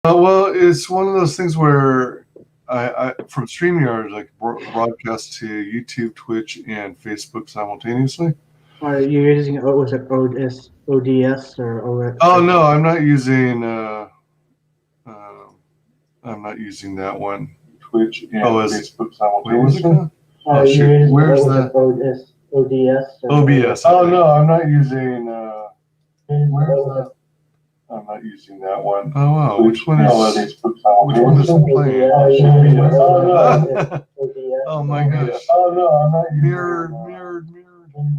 Well, it's one of those things where I from StreamYard, like broadcast to YouTube, Twitch, and Facebook simultaneously. Are you using was it ODS or OS? Oh no, I'm not using that one. Twitch and Facebook simultaneously. Oh shoot, where's the ODS? OBS? Oh no, I'm not using. Where's the? I'm not using that one. Oh wow, which one is playing? Oh my gosh. Oh no, I'm not using mirrored. I'm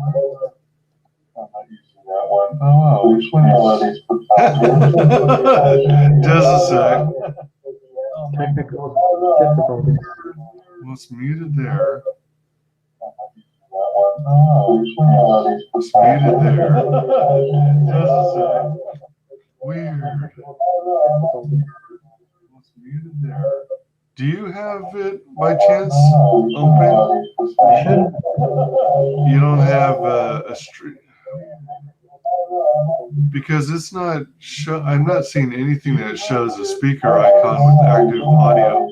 not using that one. Oh wow, which one is? Just a sec. Technical difficulties. What's muted there? Oh, which one is? It's muted there. Just a sec. Weird. What's muted there? Do you have it by chance open? You don't have a stream because it's not. I'm not seeing anything that shows a speaker icon with active audio.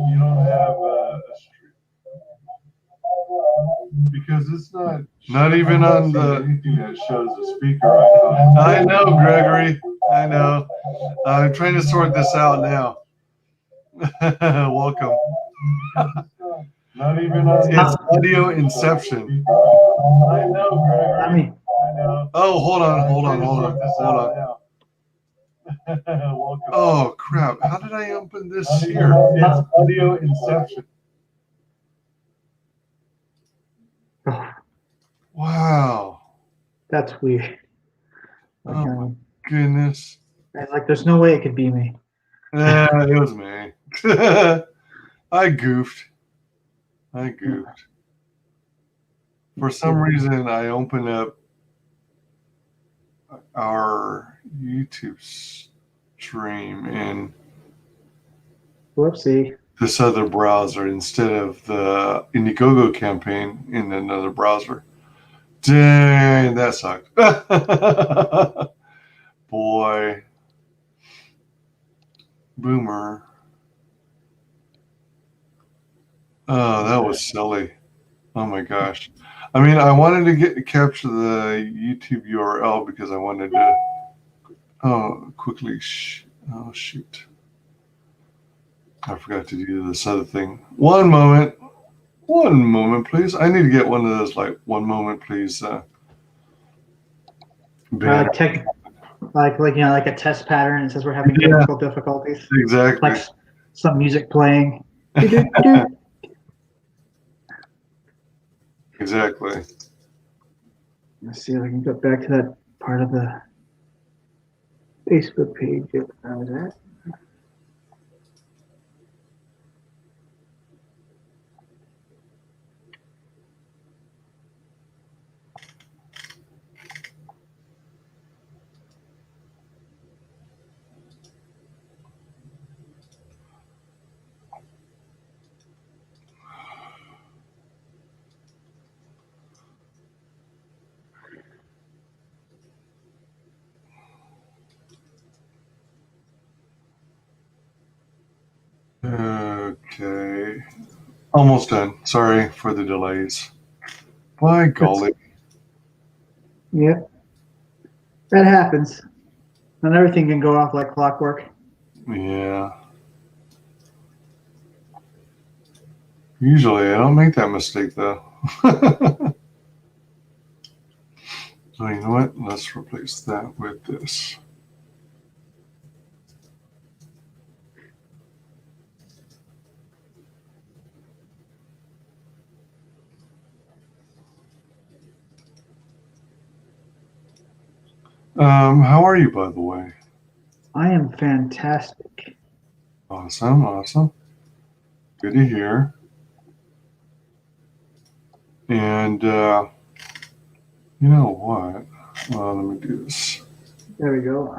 You don't have a stream because it's not even on the anything that shows a speaker icon. I know, Gregory. I know. I'm trying to sort this out now. Welcome. Not even on. It's audio inception. I know, Gregory. I know. Oh, hold on. Oh crap! How did I open this here? It's audio inception. Wow. That's weird. Oh my goodness. It's like there's no way it could be me. Yeah, it was me. I goofed. For some reason, I opened up our YouTube stream in whoopsie this other browser instead of the Indiegogo campaign in another browser. Dang, that sucked. Boy. Boomer. Oh, that was silly. Oh my gosh. I mean, I wanted to capture the YouTube URL because I wanted to quickly oh shoot. I forgot to do this other thing. One moment, please. I need to get one of those like one moment, please. Like like a test pattern. It says we're having technical difficulties. Exactly. Like some music playing. Exactly. Let's see if I can get back to that part of the Facebook page. How was that? Okay. Almost done. Sorry for the delays. By golly. Yep. That happens. And everything can go off like clockwork. Yeah. Usually I don't make that mistake though. So you know what? Let's replace that with this. How are you, by the way? I am fantastic. Awesome. Good to hear. And you know what? Well, let me do this. There we go.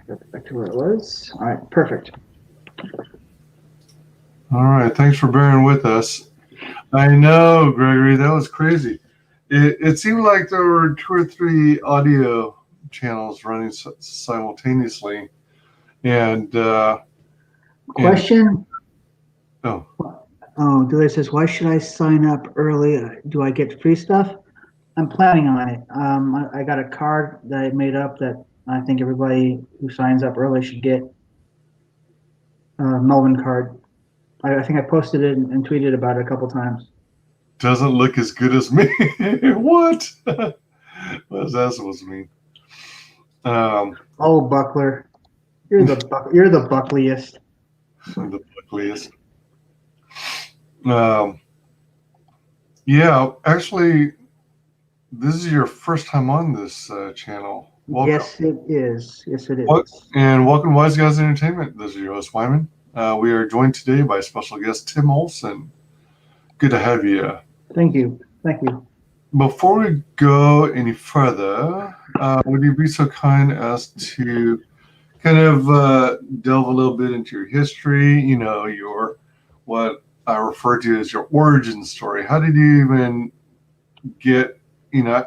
Got back to where it was. All right, perfect. All right, thanks for bearing with us. I know, Gregory, that was crazy. It seemed like there were 2 or 3 audio channels running simultaneously, And Question. oh, Oh, Delay says, why should I sign up early? Do I get free stuff? I'm planning on it. I got a card that I made up that I think everybody who signs up early should get. Melvin card. I think I posted it and tweeted about it a couple times. doesn't look as good as me. What? What is that supposed to mean? Oh, Buckler, you're the Buckliest. The Buckley's. Um, yeah, actually, this is your first time on this channel. Welcome. Yes, it is. Yes, it What? is. And welcome to WyzGyz Entertainment. This is your host, Wyman. We are joined today by special guest Tim Olson. Good to have you. Thank you. Thank you. Before we go any further, would you be so kind as to kind of delve a little bit into your history, your what I refer to as your origin story. How did you even get,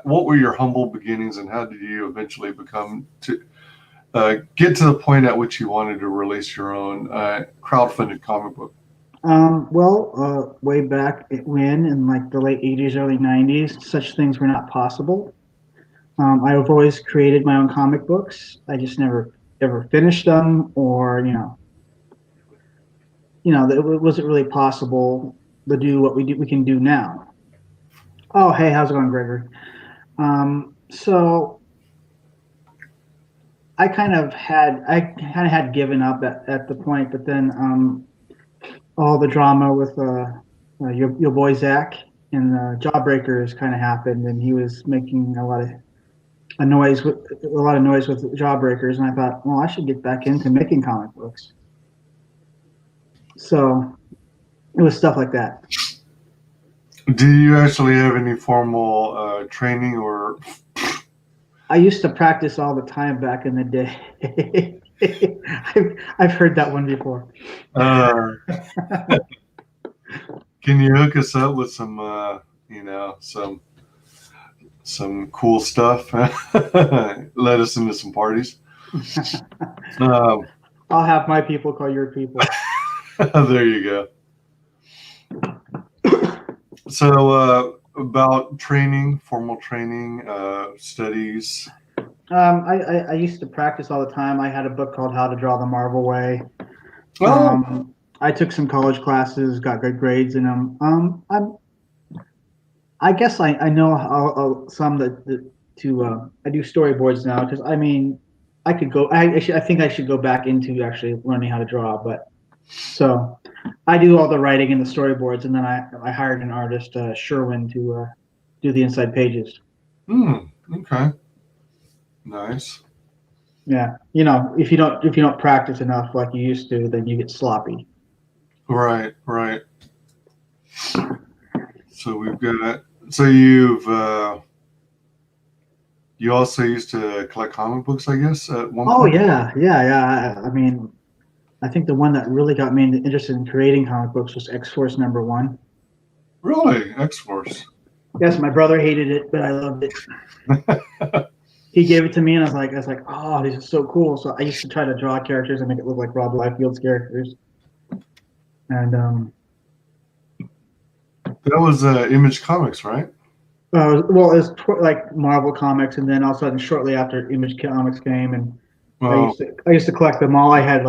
what were your humble beginnings and how did you eventually become to get to the point at which you wanted to release your own crowdfunded comic book? Way back when, in like the late 80s, early 90s, such things were not possible. I've always created my own comic books. I just never ever finished them, or it wasn't really possible to do what we can do now. Oh, hey, how's it going, Gregory? So I kind of had given up at the point, but then all the drama with your boy Zach and Jawbreakers kind of happened, and he was making a lot of noise with Jawbreakers, and I thought, well, I should get back into making comic books. So it was stuff like that. Do you actually have any formal training or? I used to practice all the time back in the day. I've heard that one before. Can you hook us up with some, some cool stuff? Let us into some parties. I'll have my people call your people. There you go. So, about training, formal training, studies. I used to practice all the time. I had a book called How to Draw the Marvel Way. I took some college classes, got good grades in them. I guess I know some that I do storyboards now because I could go. I think I should go back into actually learning how to draw. But so I do all the writing and the storyboards, and then I hired an artist, Sherwin, to do the inside pages. Okay. Nice. Yeah, if you don't practice enough like you used to, then you get sloppy. Right. So we've got. So you've. You also used to collect comic books, I guess, at one point. Oh yeah. I think the one that really got me interested in creating comic books was X-Force #1. Really, X-Force. Yes, my brother hated it, but I loved it. He gave it to me, and I was like, oh, this is so cool. So I used to try to draw characters and make it look like Rob Liefeld's characters. And that was Image Comics, right? well, it was like Marvel Comics, and then all of a sudden, shortly after Image Comics came, and I used to collect them all. I had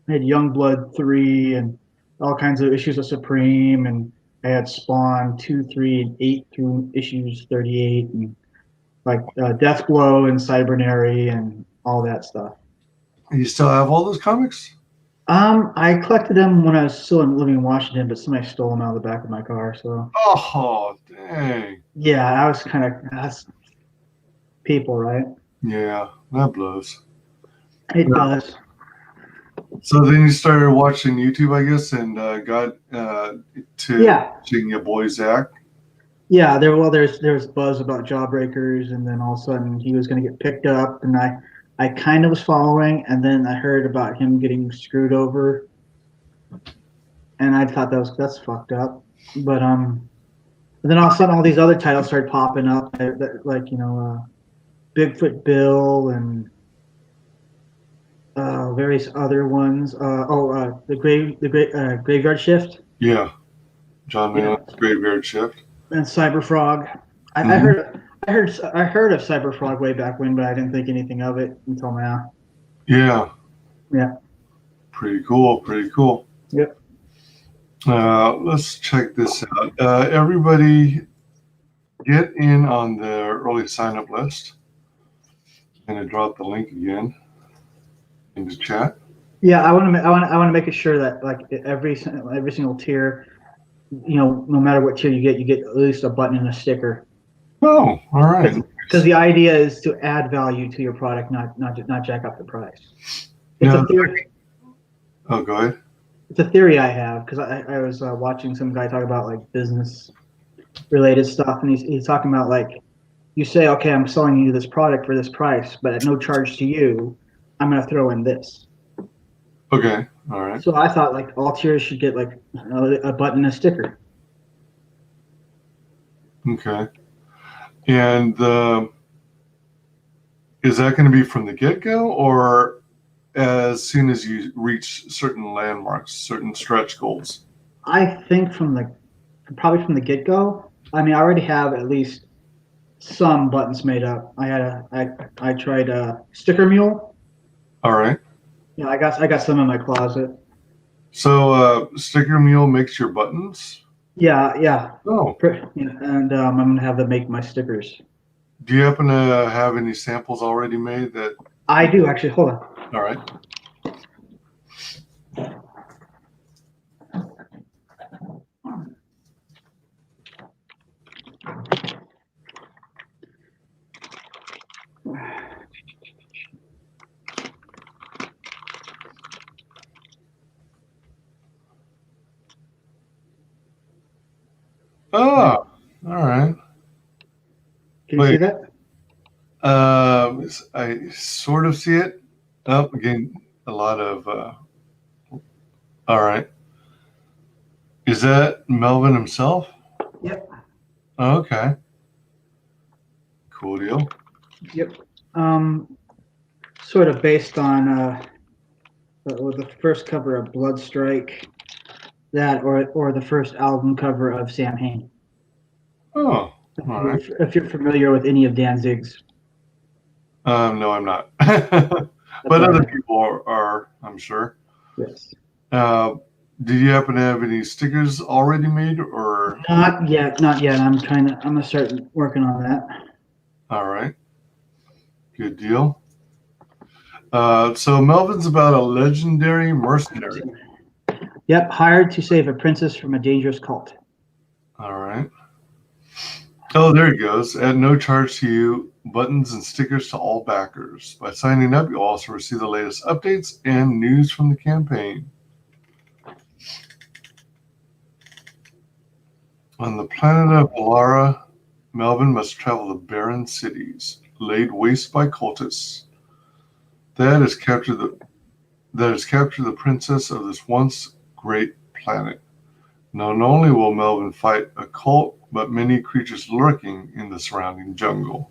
Youngblood 3 and all kinds of issues of Supreme, and I had Spawn 2, 3, and 8 through issues 38, and Deathblow and Cybernary and all that stuff. You still have all those comics? I collected them when I was still living in Washington, but somebody stole them out of the back of my car. So. Oh, dang. Yeah, I was that's people, right? Yeah, that blows. It does. So then you started watching YouTube, I guess, and got to watching your boy Zach. Yeah, there was buzz about Jawbreakers, and then all of a sudden he was going to get picked up, and I kind of was following, and then I heard about him getting screwed over, and I thought that's fucked up. But then all of a sudden all these other titles started popping up, Bigfoot Bill and various other ones. The Graveyard Shift. Yeah, John Yeah, Maynard's Graveyard Shift. and Cyberfrog. I Hmm. heard of Cyberfrog way back when, but I didn't think anything of it until now. Yeah, Yeah. pretty cool. Pretty cool. Yep. Let's check this out. Everybody, get in on the early sign up list. I'm gonna drop the link again into chat. Yeah, I want to make it sure that like every single tier, no matter what tier you get at least a button and a sticker. Oh, all right. Because the idea is to add value to your product, not jack up the price. It's Now, a theory. oh, go ahead. It's a theory I have because I was watching some guy talk about like business related stuff, and he's talking about like you say, okay, I'm selling you this product for this price, but at no charge to you, I'm going to throw in this. Okay, all right. So I thought like all tiers should get like a button and a sticker. Okay. And is that going to be from the get-go, or as soon as you reach certain landmarks, certain stretch goals? I think probably from the get go. I mean, I already have at least some buttons made up. I tried Sticker Mule. All right. Yeah, I got some in my closet. So Sticker Mule makes your buttons? Yeah, yeah. Oh. Yeah, and I'm gonna have them make my stickers. Do you happen to have any samples already made that? I do actually. Hold on. All right. Oh, all right. Can you see that? I sort of see it. Oh, again, a lot of. All right. Is that Melvin himself? Yep. Oh, okay. Cool deal. Yep. Sort of based on the first cover of Bloodstrike, that or the first album cover of Sam Hain. Oh, all right. If you're familiar with any of Danzig's. No, I'm not. But other people are, I'm sure. Yes. Did you happen to have any stickers already made, or? Not yet. I'm gonna start working on that. All right. Good deal. So Melvin's about a legendary mercenary. Yep, hired to save a princess from a dangerous cult. All right. Oh, there he goes. At no charge to you, buttons and stickers to all backers. By signing up, you'll also receive the latest updates and news from the campaign. On the planet of Alara, Melvin must travel the barren cities, laid waste by cultists. That has captured the princess of this once great planet. Not only will Melvin fight a cult, but many creatures lurking in the surrounding jungle.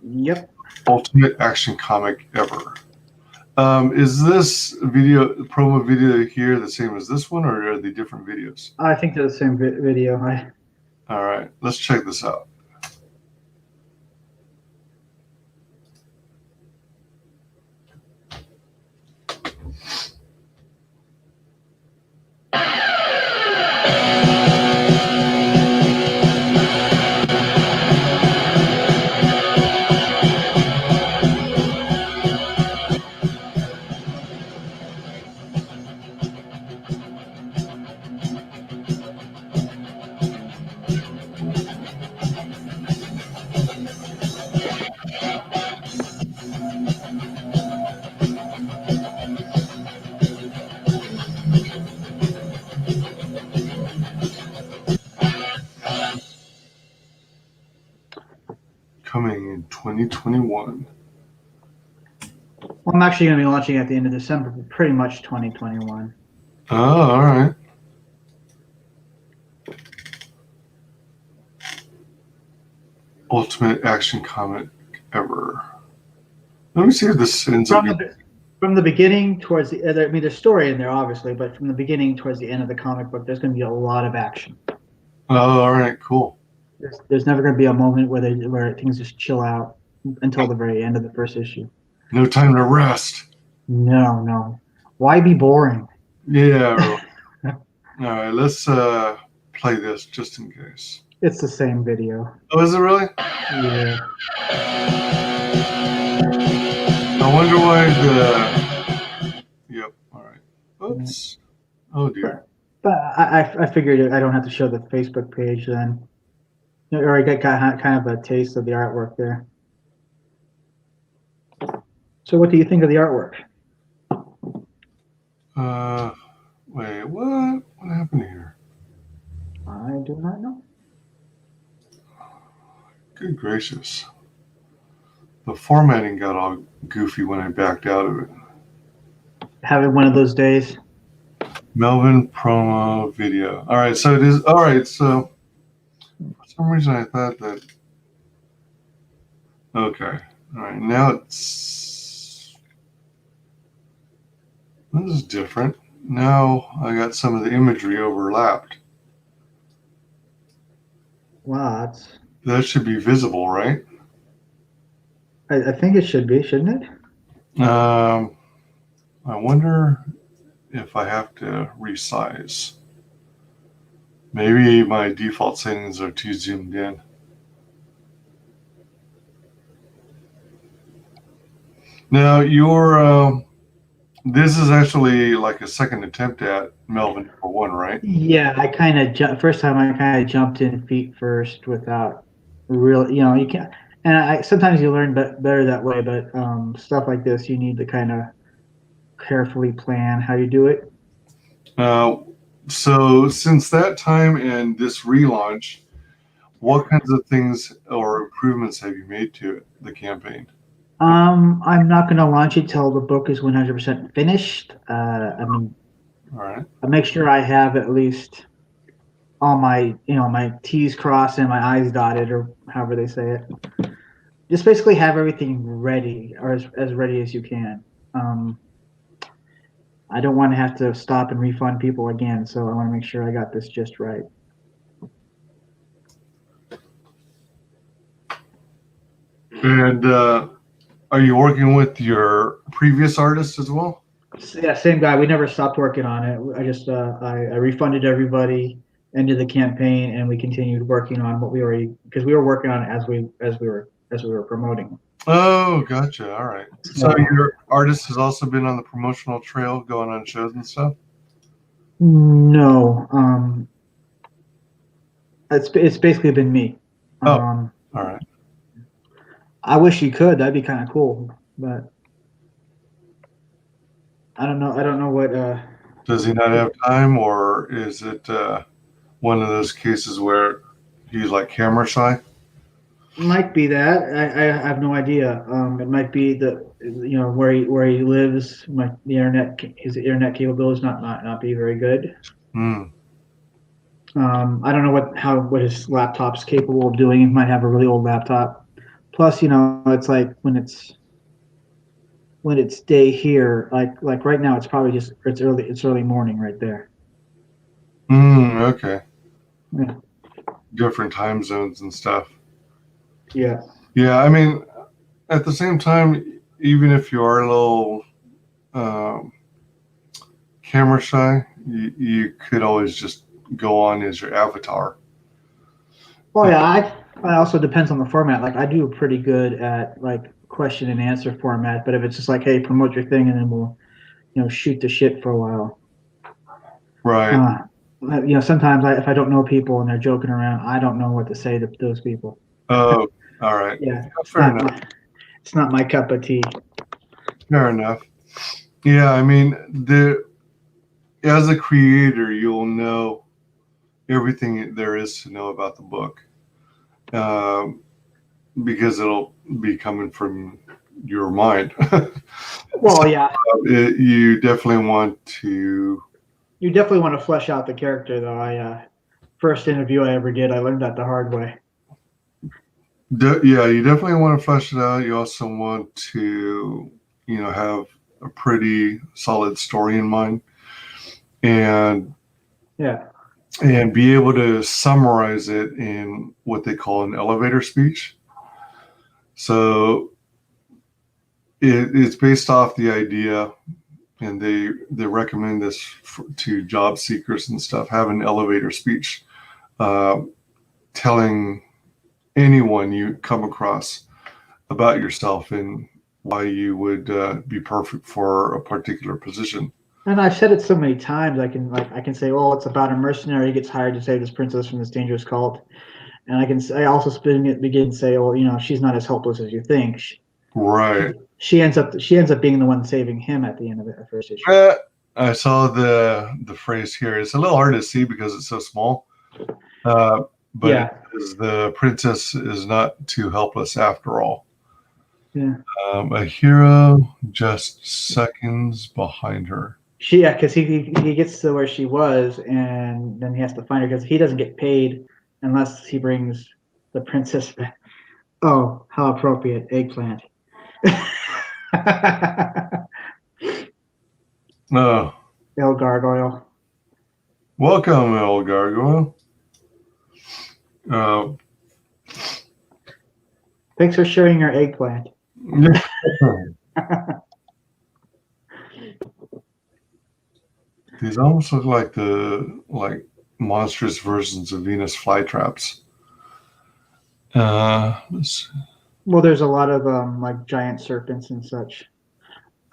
Yep. Ultimate action comic ever. Is this promo video here the same as this one, or are they different videos? I think they're the same video. All right, let's check this out. Coming in 2021. Well, I'm actually going to be launching at the end of December, but pretty much 2021. Oh, all right. Ultimate action comic ever. Let me see if this ends up. From the beginning towards the, I mean, there's story in there, obviously, but from the beginning towards the end of the comic book, there's going to be a lot of action. Oh, all right, cool. There's never going to be a moment where things just chill out until the very end of the first issue. No time to rest. No, no. Why be boring? Yeah. Really. All right, let's play this just in case. It's the same video. Oh, is it really? Yeah. I wonder why the. Yep. All right. Oops. Oh dear. But I figured I don't have to show the Facebook page then. Or I got kind of a taste of the artwork there. So what do you think of the artwork? Wait. What? What happened here? I do not know. Good gracious. The formatting got all goofy when I backed out of it. Having one of those days. Melvin promo video. All right, so it is. All right, so for some reason I thought that. Okay. All right, now it's. This is different. Now I got some of the imagery overlapped. Wow, That should be visible, right? I think it should be, shouldn't it? I wonder if I have to resize. Maybe my default settings are too zoomed in. Now, this is actually like a second attempt at Melvin #1, right? Yeah, I kind of first time I kind of jumped in feet first without real, you can't. And sometimes you learn better that way, but stuff like this, you need to kind of carefully plan how you do it. Uh, so since that time and this relaunch, what kinds of things or improvements have you made to it, the campaign? I'm not going to launch it till the book is 100% finished. I mean, All right. I make sure I have at least all my, my T's crossed and my I's dotted, or however they say it. Just basically have everything ready, or as ready as you can. I don't want to have to stop and refund people again, so I want to make sure I got this just right. And are you working with your previous artist as well? Yeah, same guy. We never stopped working on it. I just I refunded everybody, ended the campaign, and we continued working on what we already, because we were working on it as we were promoting. Oh, gotcha. All right. So So your artist has also been on the promotional trail, going on shows and stuff. no, it's basically been me. Oh, all right. I wish you could. That'd be kind of cool, but I don't know. I don't know what. Does he not have time, or is it one of those cases where he's like camera shy? Might be that. I have no idea. It might be where he lives. His internet capabilities not be very good. Hmm. I don't know what his laptop's capable of doing. He might have a really old laptop. Plus, it's like when it's day here, like right now, it's probably just it's early morning right there. Okay. Yeah. Different time zones and stuff. Yeah. Yeah, I mean, at the same time, even if you are a little um, camera shy, you could always just go on as your avatar. Well, yeah. I also depends on the format. Like I do pretty good at like question and answer format, but if it's just like, hey, promote your thing, and then we'll shoot the shit for a while. Right. Uh, sometimes if I don't know people and they're joking around, I don't know what to say to those people. Oh, all right. Yeah, Fair enough. it's not my cup of tea. Fair enough. Yeah, I mean, as a creator, you'll know everything there is to know about the book, um, because it'll be coming from your mind. So, Well, yeah, you definitely want to. you definitely want to flesh out the character, though. First interview I ever did, I learned that the hard way. Yeah, you definitely want to flesh it out. You also want to, have a pretty solid story in mind, and Yeah. and be able to summarize it in what they call an elevator speech. So it's based off the idea, and they recommend this to job seekers and stuff. Have an elevator speech, uh, telling anyone you come across about yourself and why you would be perfect for a particular position. And I've said it so many times. I can say, "Oh, it's about a mercenary who gets hired to save this princess from this dangerous cult," and I also begin to say, "Oh, she's not as helpless as you think. Right. She ends up being the one saving him at the end of the first issue." I saw the phrase here. It's a little hard to see because it's so small. But Yeah. the princess is not too helpless after all. Yeah. A hero just seconds behind her. Because he gets to where she was, and then he has to find her because he doesn't get paid unless he brings the princess back. Oh, how appropriate! Eggplant. Oh, El Gargoyle. welcome, El Gargoyle. Thanks for sharing your eggplant. These almost look like the monstrous versions of Venus flytraps. Well, there's a lot of like giant serpents and such.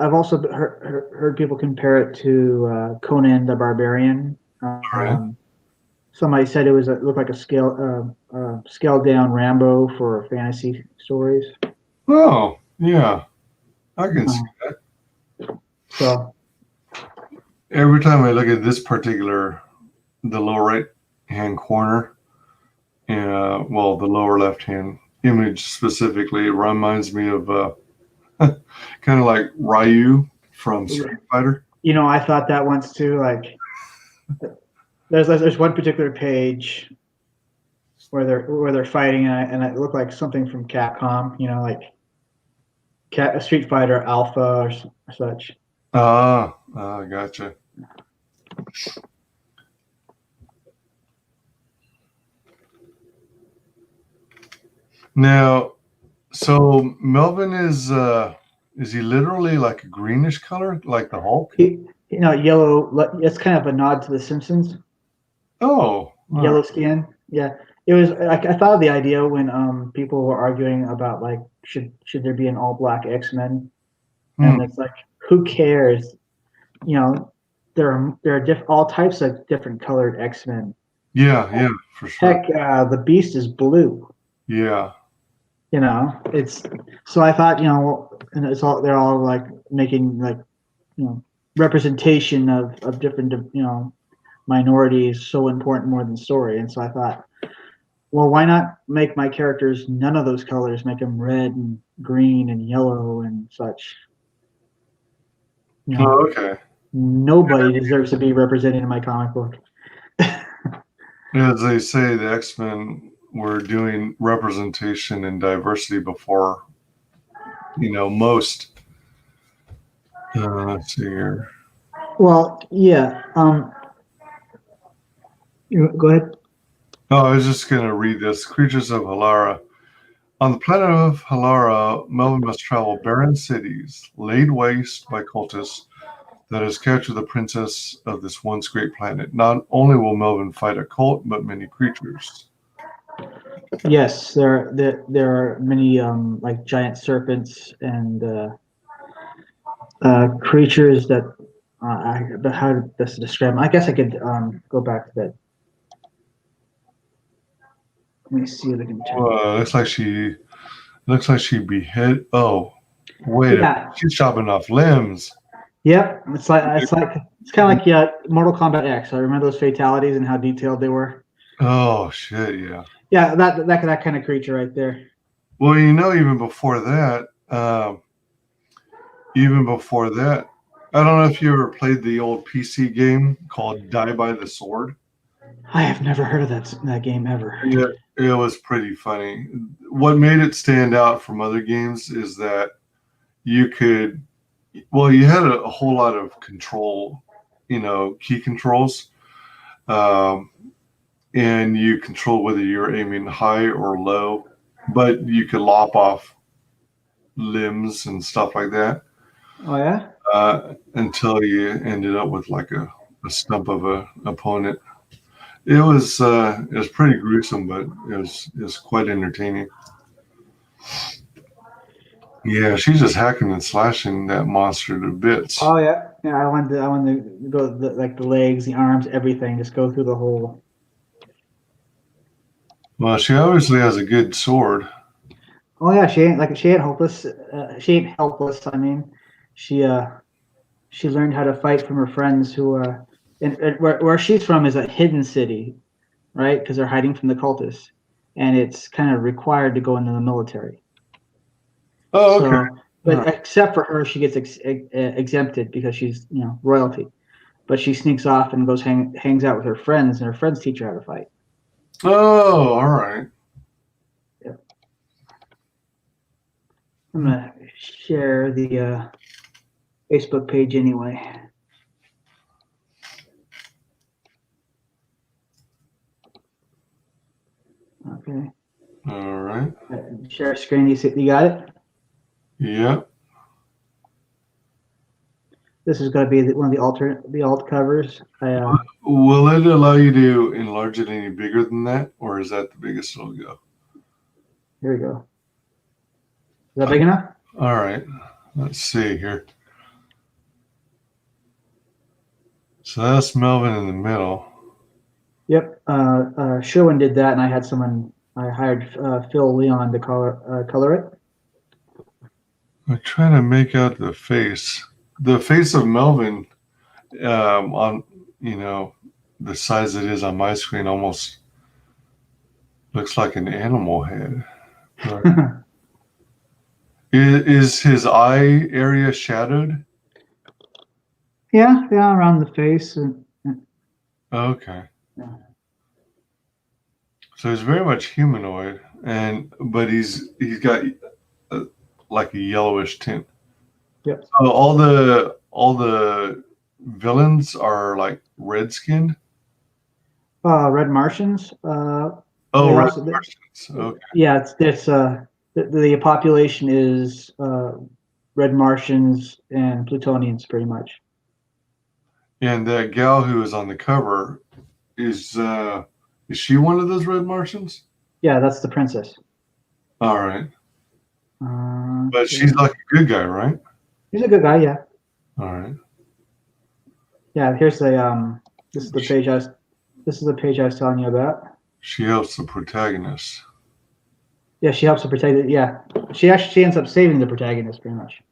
I've also heard people compare it to Conan the Barbarian. Right. Somebody said it looked like a scaled down Rambo for fantasy stories. Oh, yeah, I can see that. So Every time I look at this particular, the lower right hand corner, well, the lower left hand image specifically, it reminds me of kind of like Ryu from Street Fighter. I thought that once too. Like, there's one particular page where they're fighting, and it looked like something from Capcom. Like Street Fighter Alpha or such. Gotcha. Now, so Melvin is he literally like a greenish color, like the Hulk? Yellow. It's kind of a nod to The Simpsons. Oh, Yellow skin. Yeah, it was. I thought of the idea when people were arguing about like should there be an all black X-Men, and it's like, who cares? There are all types of different colored X-Men. Yeah, for sure. Heck, the Beast is blue. Yeah. It's so I thought, and they're all like making like, representation of different, minorities so important more than story. And so I thought, well, why not make my characters none of those colors? Make them red and green and yellow and such. Oh, okay. Nobody deserves to be represented in my comic book. As they say, the X-Men were doing representation and diversity before, most. Let's see here. Well, yeah. Go ahead. Oh, I was just going to read this. Creatures of Halara. On the planet of Halara, Melvin must travel barren cities, laid waste by cultists, that has captured the princess of this once great planet. Not only will Melvin fight a cult, but many creatures. Yes, there are many like giant serpents and creatures that but how best to describe them? I guess I could go back to that. Let me see if I can turn. Looks like she behead. Oh, wait! Yeah. She's chopping off limbs. Yep, it's kind of like Mortal Kombat X. I remember those fatalities and how detailed they were. Oh shit! Yeah. Yeah, that kind of creature right there. Well, even before that, I don't know if you ever played the old PC game called Die by the Sword. I have never heard of that game ever. Yeah, it was pretty funny. What made it stand out from other games is that you could well, you had a whole lot of control, key controls, um, and you control whether you're aiming high or low, but you could lop off limbs and stuff like that Oh yeah. until you ended up with like a stump of a opponent. It was pretty gruesome, but it was quite entertaining. Yeah, she's just hacking and slashing that monster to bits. Oh yeah. Yeah. I wanted to go like the legs, the arms, everything. Just go through the whole. Well, she obviously has a good sword. Oh yeah. She ain't hopeless. She ain't helpless. I mean, she she learned how to fight from her friends who and where she's from is a hidden city, right? Because they're hiding from the cultists, and it's kind of required to go into the military. Oh, okay. So, All but right. except for her, she gets exempted because she's royalty. But she sneaks off and hangs out with her friends, and her friends teach her how to fight. Oh, all right. Yeah. I'm gonna share the Facebook page anyway. Okay. All right. Share screen. You got it. Yeah. This is going to be one of the alt covers. Will it allow you to enlarge it any bigger than that, or is that the biggest it'll go? Here we go. Is that big enough? All right. Let's see here. So that's Melvin in the middle. Yep. Sherwin did that, and I hired Phil Leon to color it. I'm trying to make out the face. The face of Melvin on the size it is on my screen almost looks like an animal head. Right. Is his eye area shadowed? Yeah, around the face. Okay. Yeah. So he's very much humanoid, but he's got like a yellowish tint. Yep. So all the villains are like red skinned. Red Martians. Oh, They red also, Martians. Okay. yeah, it's the population is Red Martians and Plutonians, pretty much. And that gal who is on the cover is she one of those red Martians? Yeah, that's the princess. All right. But Okay. she's like a good guy, right? He's a good guy. Yeah, All right. yeah. Here's the This is the page This is the page I was telling you about. She helps the protagonist. Yeah, she helps to protect it. Yeah, she ends up saving the protagonist, pretty much.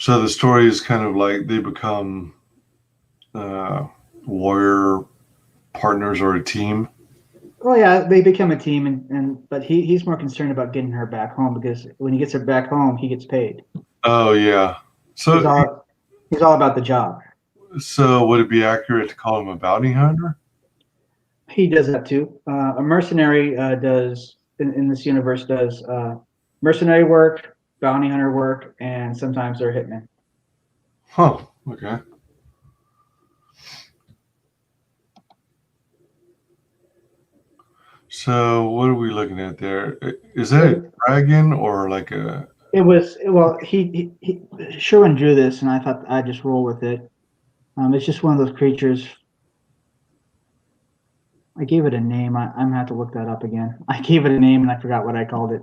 So the story is kind of like they become uh, warrior partners or a team. Well, yeah, they become a team, but he's more concerned about getting her back home because when he gets her back home, he gets paid. Oh yeah. He's So all he's all about the job. so would it be accurate to call him a bounty hunter? He does that too. A mercenary does in this universe does mercenary work, bounty hunter work, and sometimes they're hitmen. Huh. Okay. So what are we looking at there? Is that a It, dragon or like a? it was well. He Sherwin drew this, and I thought I'd just roll with it. It's just one of those creatures. I gave it a name. I'm gonna have to look that up again. I gave it a name, and I forgot what I called it.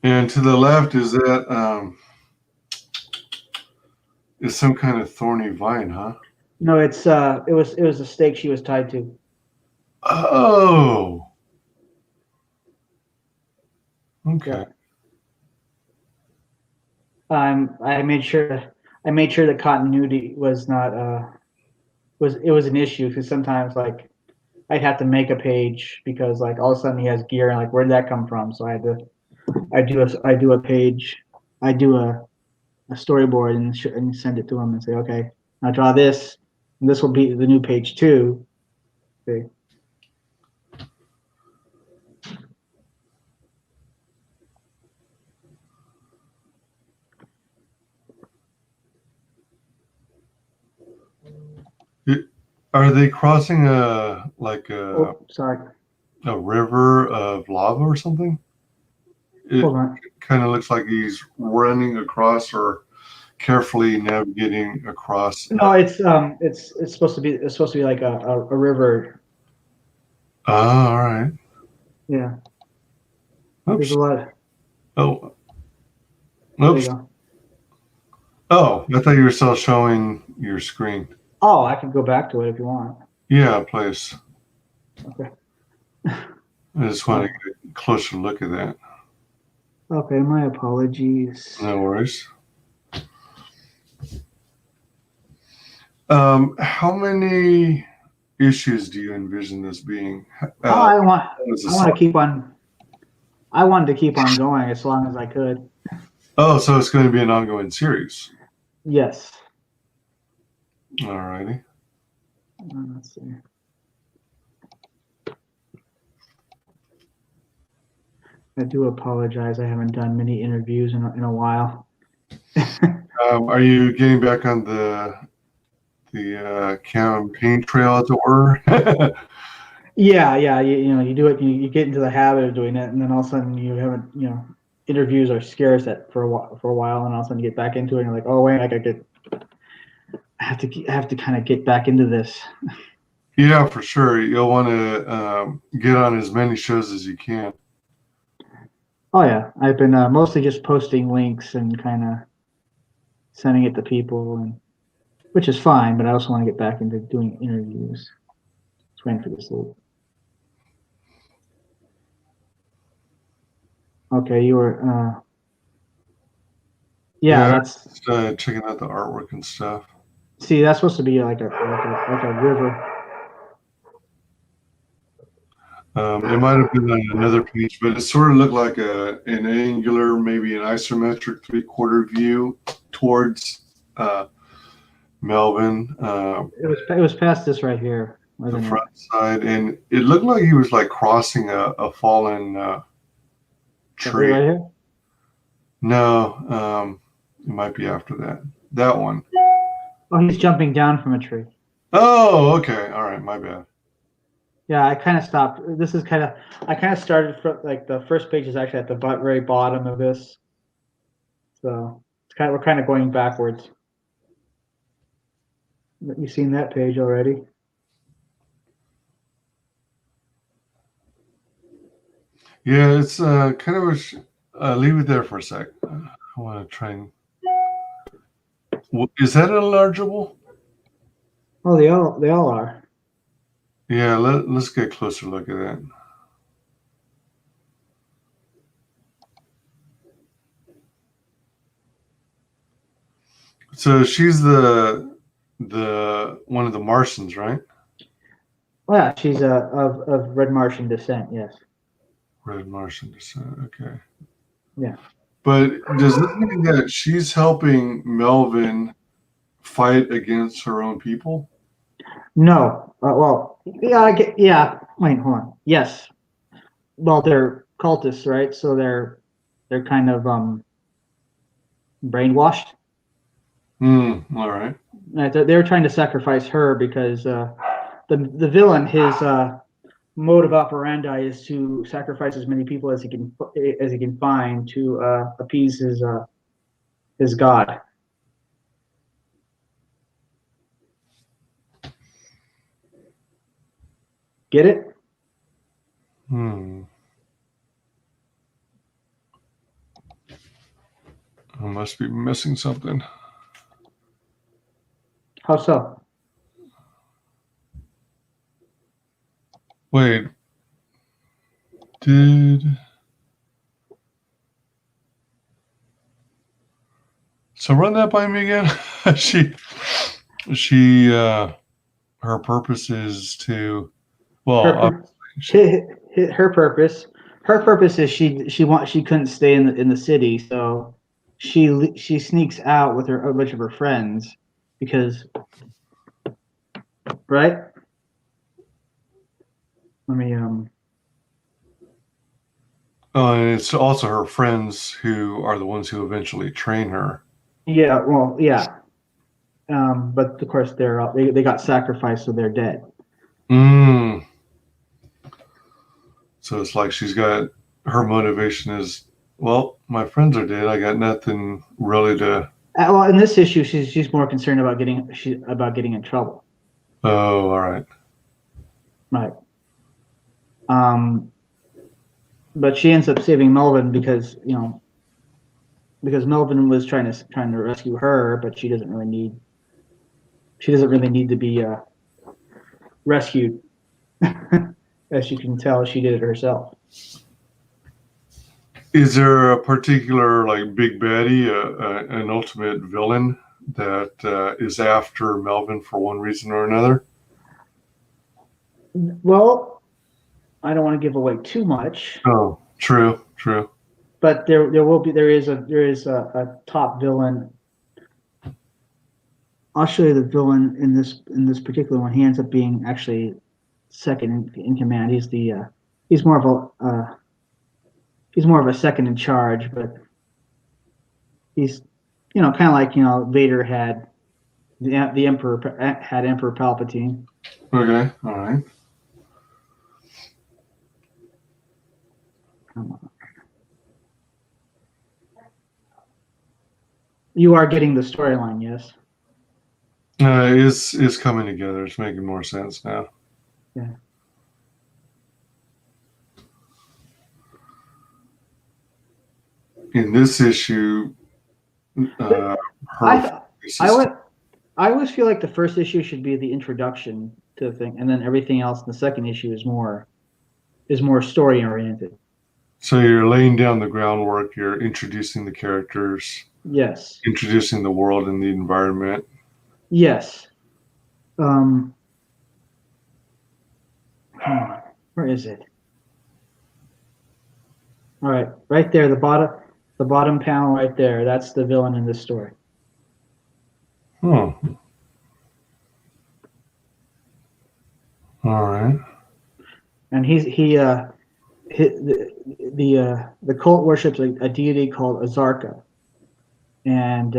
And to the left is that is some kind of thorny vine, huh? No, it was a stake she was tied to. Oh. Yeah. Okay. I made sure that continuity was not was an issue because sometimes like I'd have to make a page because like all of a sudden he has gear and like where did that come from? So I do a page, I do a storyboard and send it to him and say, okay, now draw this, and this will be the new page two. See. Are they crossing a like Oh, sorry. a river of lava or something? It Hold on. kind of looks like he's running across or carefully navigating across. No, it's supposed to be like a river. All right. Yeah. There's a Oops. lot. Oh, There you oops. go. Oh, I thought you were still showing your screen. Oh, I can go back to it if you want. Yeah, please. Okay. I just want to get a closer look at that. Okay, my apologies. No worries. How many issues do you envision this being? Oh, As a I want song? to keep on. I wanted to keep on going as long as I could. Oh, so it's going to be an ongoing series. Yes. All righty. Let's see. I do apologize. I haven't done many interviews in a while. Are you getting back on the campaign trail, as it were? Yeah, yeah. You know, you do it. You get into the habit of doing it, and then all of a sudden you haven't. You know, interviews are scarce for a while, and all of a sudden you get back into it, and you're like, oh wait, I have to kind of get back into this. Yeah, for sure. You'll want to get on as many shows as you can. Oh yeah, I've been mostly just posting links and kind of sending it to people, and which is fine. But I also want to get back into doing interviews. Just waiting for this little. Okay, you were. Yeah, Yeah, that's. just, checking out the artwork and stuff. See, that's supposed to be like a river. It might have been on another page, but it sort of looked like an angular, maybe an isometric three-quarter view towards Melvin, It was past this right here, the wasn't it? front side, and it looked like he was like crossing a fallen Right tree. here. No, it might be after that. That one. Oh, he's jumping down from a tree. Oh, okay. All right, my bad. Yeah, I kind of stopped. This is kind of. I kind of started from like the first page is actually at the very bottom of this, so it's kind of we're kind of going backwards. You seen that page already? Yeah, it's kind of leave it there for a sec. I want to try and. Is that illegible? Oh, they all are. Yeah, let's get a closer look at that. So she's the one of the Martians, right? Well, yeah, she's of Red Martian descent. Yes. Red Martian descent. Okay. Yeah. But does this mean that she's helping Melvin fight against her own people? No. Well, yeah. Yeah. Wait, hold on. Yes. Well, they're cultists, right? So they're kind of brainwashed. All right. Right? They were trying to sacrifice her because the villain, his mode of operandi is to sacrifice as many people as he can find to appease his god. Get it? Hmm. I must be missing something. How so? Wait. Did so run that by me again? she her purpose is to Her her purpose. Her purpose is she couldn't stay in the city, so she sneaks out with a bunch of her friends because right. Let me and it's also her friends who are the ones who eventually train her. yeah, well, yeah. But of course they got sacrificed, so they're dead. Mm. So it's like she's got her motivation is, well, my friends are dead. I got nothing really to. Well, in this issue, she's more concerned about getting in trouble. Oh, all right. Right. But she ends up saving Melvin because Melvin was trying to rescue her, but she doesn't really need to be rescued. As you can tell, she did it herself. Is there a particular like big baddie, an ultimate villain that is after Melvin for one reason or another? Well, I don't want to give away too much. Oh, true. But there is a top villain. I'll show you the villain in this particular one. He ends up being actually second in command. He's more of a second in charge, but he's kind of like Vader had the Emperor had Emperor Palpatine. Okay, all right. Come on. You are getting the storyline, yes? It's coming together. It's making more sense now. Yeah. In this issue, I always feel like the first issue should be the introduction to the thing, and then everything else in the second issue is more story oriented. So you're laying down the groundwork. You're introducing the characters. Yes. Introducing the world and the environment. Yes. Where is it? All right, right there, the bottom panel right there. That's the villain in this story. Oh. All right. And the cult worships a deity called Azarka, and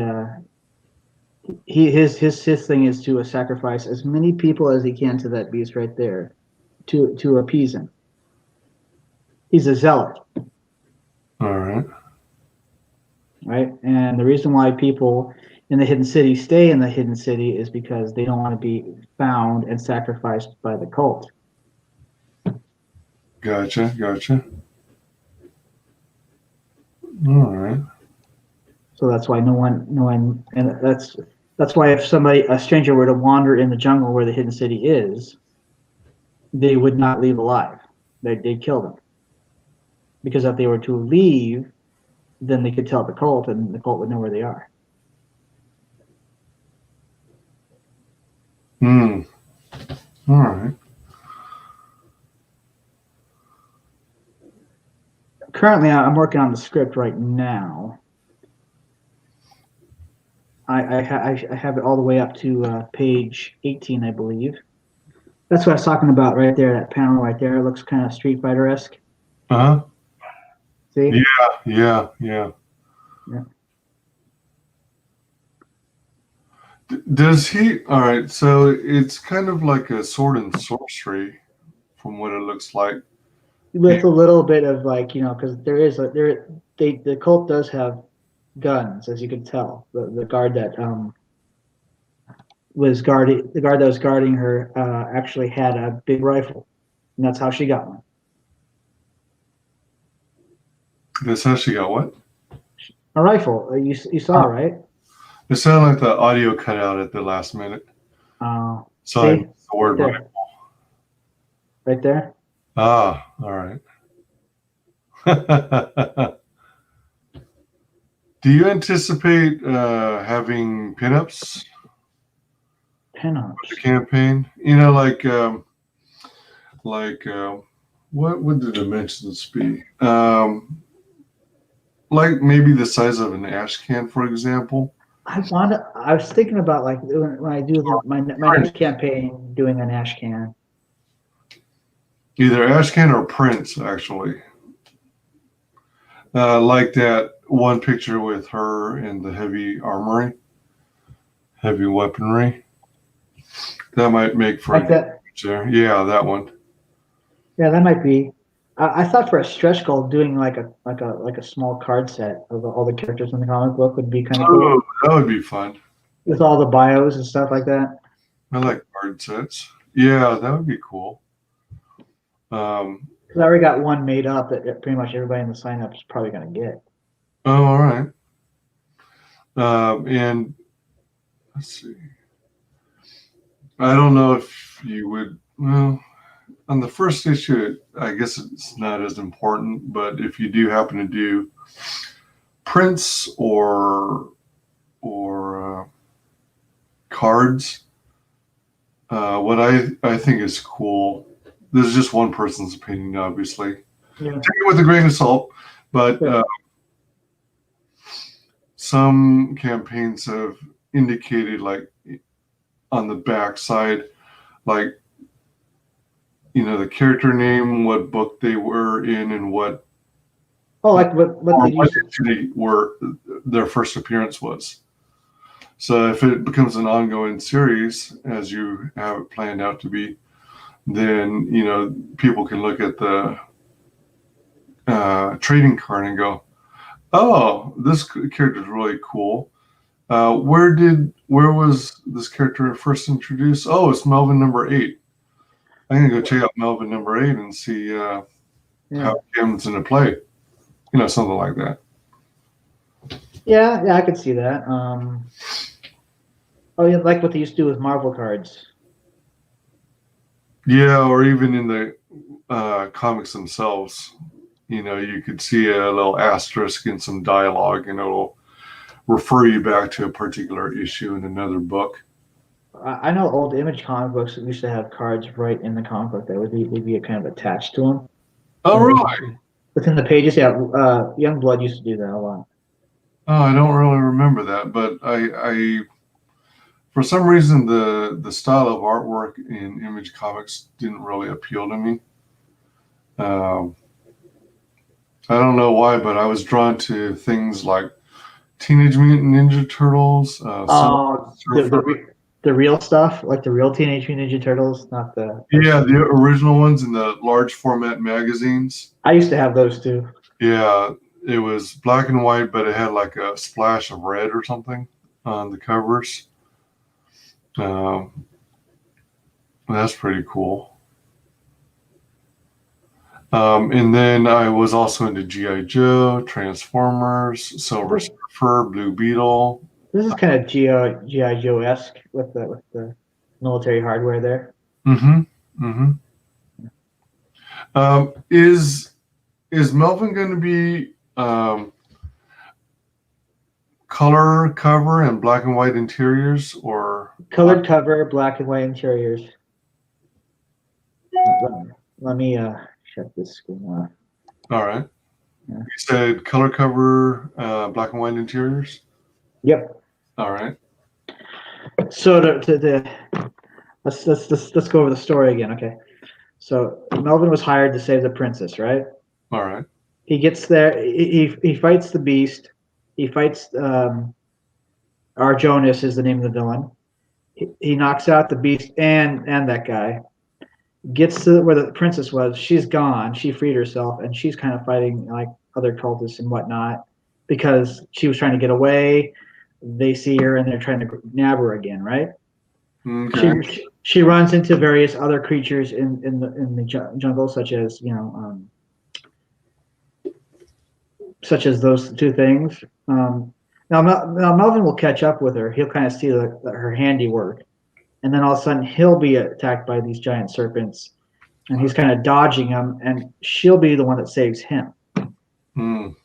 his thing is to sacrifice as many people as he can to that beast right there, to appease him. He's a zealot. All right. Right, and the reason why people in the hidden city stay in the hidden city is because they don't want to be found and sacrificed by the cult. Gotcha. All right. So that's why no one, and that's why if a stranger were to wander in the jungle where the hidden city is, they would not leave alive. They'd kill them. Because if they were to leave, then they could tell the cult, and the cult would know where they are. All right. Currently, I'm working on the script right now. I have it all the way up to page 18, I believe. That's what I was talking about right there. That panel right there. It looks kind of Street Fighter-esque. Uh-huh. See? Yeah. Does he? All right. So it's kind of like a sword and sorcery, from what it looks like. With a little bit of because the cult does have guns, as you can tell. The guard that was guarding her actually had a big rifle, and that's how she got one. That's how she got what? A rifle. You saw, right? It sounded like the audio cut out at the last minute. So I missed the word right rifle. Right there. Ah, all right. Do you anticipate having pinups? Pinups. For the campaign? What would the dimensions be? Like maybe the size of an ash can, for example. I was thinking about when I do my next campaign, doing an ash can. Either ash can or prints, actually. Like that one picture with her in the heavy armory. Heavy weaponry. That might make for Like a that. there. Yeah, that one. Yeah, that might be. I thought for a stretch goal, doing like a small card set of all the characters in the comic book would be kind of Oh, cool that would be fun. with all the bios and stuff like that. I like card sets. Yeah, that would be cool. Um, Because I already got one made up that pretty much everybody in the sign up is probably going to get. oh, all right. And let's see. I don't know if you would. Well, on the first issue, I guess it's not as important. But if you do happen to do prints or cards, what I think is cool. This is just one person's opinion, obviously. Yeah. Take it with a grain of salt, but Yeah. some campaigns have indicated, like on the back side, like the character name, what book they were in, and what Oh, like what or they what used. entity were their first appearance was. So if it becomes an ongoing series, as you have it planned out to be, then people can look at the trading card and go, "Oh, this character is really cool. Where was this character first introduced? Oh, it's Melvin number 8. I'm gonna go check out Melvin number 8 and see Yeah. how it comes into play. Something like that." Yeah, I could see that. Oh yeah, like what they used to do with Marvel cards. Yeah, or even in the comics themselves, you could see a little asterisk in some dialogue, and it'll refer you back to a particular issue in another book. I know old Image comic books used to have cards right in the comic book that would be kind of attached to them. Oh, really? Within the pages, yeah. Young Blood used to do that a lot. Oh, I don't really remember that, but I for some reason the style of artwork in Image Comics didn't really appeal to me. Um, I don't know why, but I was drawn to things like Teenage Mutant Ninja Turtles, Oh, Surfer. the real stuff, like the real Teenage Mutant Ninja Turtles, not the. Yeah, the original ones in the large format magazines. I used to have those too. Yeah, it was black and white, but it had like a splash of red or something on the covers. Um, that's pretty cool. And then I was also into G.I. Joe, Transformers, Silver Surfer, Blue Beetle. This is kind of GI Joe esque with the military hardware there. Mm-hmm. Mm-hmm. Is Melvin going to be color cover and black and white interiors, or Colored cover, black and white interiors. Let me shut this screen off. all right? Yeah. You said color cover, black and white interiors. Yep. All right. So let's go over the story again. Okay. So Melvin was hired to save the princess, right? All right. He gets there. He fights the beast. He fights R. Jonas is the name of the villain. He knocks out the beast and that guy. Gets to where the princess was. She's gone. She freed herself, and she's kind of fighting like other cultists and whatnot because she was trying to get away. They see her and they're trying to nab her again, right? Okay. She runs into various other creatures in the jungle, such as those two things. Now Melvin will catch up with her. He'll kind of see her handiwork, and then all of a sudden he'll be attacked by these giant serpents, and he's kind of dodging them, and she'll be the one that saves him. Mm.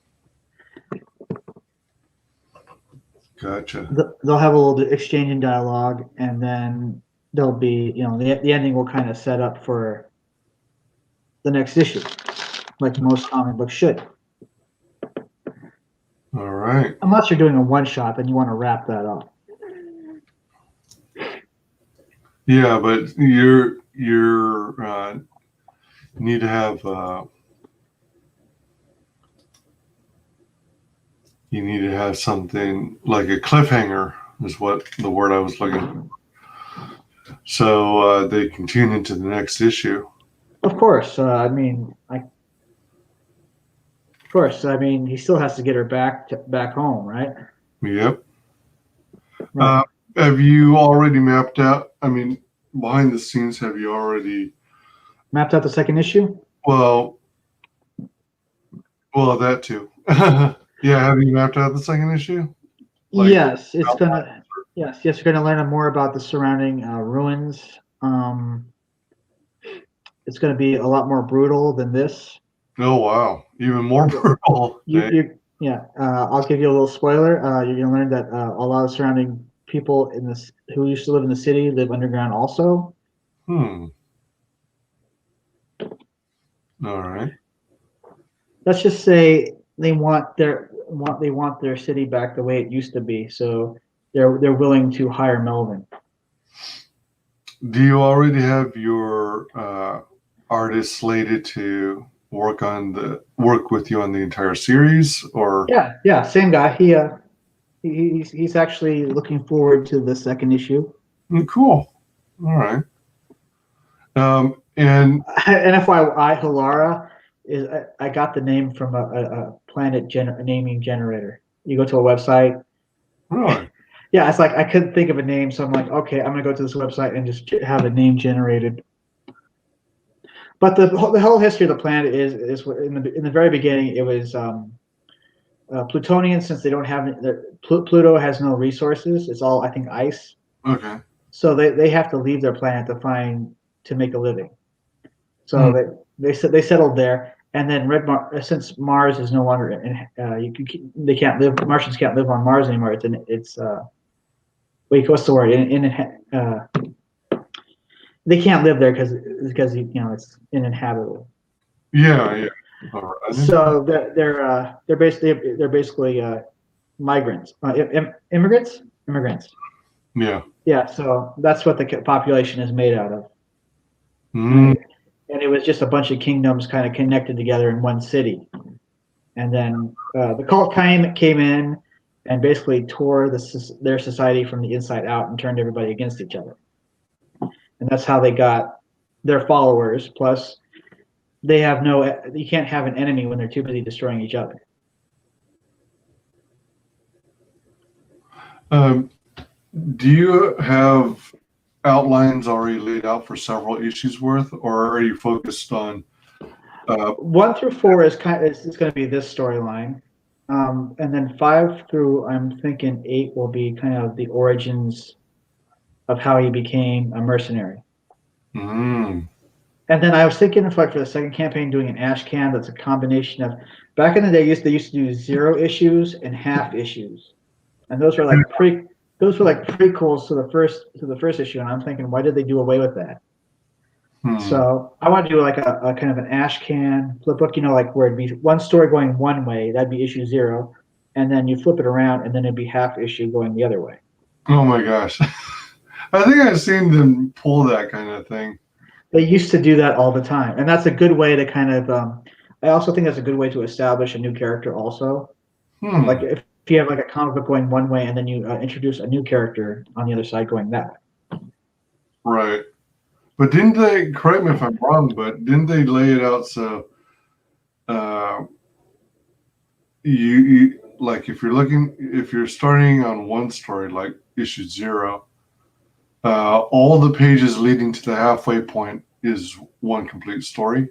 Gotcha. They'll have a little exchange in dialogue, and then there'll be, the ending will kind of set up for the next issue, like most comic books should. All right. Unless you're doing a one shot, then you want to wrap that up. Yeah, but you're need to have you need to have something like a cliffhanger is what the word I was looking for. So they continue into the next issue. Of course. Of course. I mean, he still has to get her back home, right? Yep. Right. Have you already mapped out? I mean, behind the scenes, have you already Mapped out the second issue? Well, that too. Yeah, have you mapped out the second issue? Like, Yes, it's gonna. Yes, you're gonna learn more about the surrounding ruins. It's gonna be a lot more brutal than this. oh wow, even more brutal. Yeah. I'll give you a little spoiler. You're gonna learn that a lot of surrounding people in this who used to live in the city live underground also. Hmm. All right. Let's just say they want their city back the way it used to be. So they're willing to hire Melvin. Do you already have your artist slated to work with you on the entire series, or? Yeah, same guy. He's actually looking forward to the second issue. Cool. All right. And And FYI, Halara is I got the name from a planet naming generator. You go to a website. really, Yeah, it's like I couldn't think of a name, so I'm like, okay, I'm gonna go to this website and just have a name generated. But the whole history of the planet is in the very beginning it was Plutonian, since they don't have Pluto has no resources. It's all, I think, ice. okay. So they have to leave their planet to make a living. Hmm. So they settled there, and then since Mars is no longer they can't live, Martians can't live on Mars anymore. What's the word? They can't live there because it's uninhabitable. Yeah, yeah. All right. So they're basically migrants, immigrants. Yeah. Yeah, so that's what the population is made out of. Mm. And it was just a bunch of kingdoms kind of connected together in one city. And then the cult came in and basically tore their society from the inside out and turned everybody against each other. And that's how they got their followers. Plus, you can't have an enemy when they're too busy destroying each other. Um, do you have outlines already laid out for several issues worth, or are you focused on? 1 through 4 is going to be this storyline, and then 5 through, I'm thinking 8 will be kind of the origins of how he became a mercenary. Mm. And then I was thinking of, like, for the second campaign, doing an ash can that's a combination of, back in the day they used to do 0 issues and half issues, and those were like prequels to the first issue. And I'm thinking, why did they do away with that? So I want to do like a kind of an ash can flip book, like where it'd be one story going one way, that'd be issue 0, and then you flip it around, and then it'd be half issue going the other way. Oh my gosh. I think I've seen them pull that kind of thing. They used to do that all the time, and that's a good way to kind of. I also think that's a good way to establish a new character. Also, like if you have like a comic book going one way, and then you introduce a new character on the other side going that way. Right. But didn't they, correct me if I'm wrong, but didn't they lay it out so you like if you're starting on one story, like issue 0, all the pages leading to the halfway point is one complete story?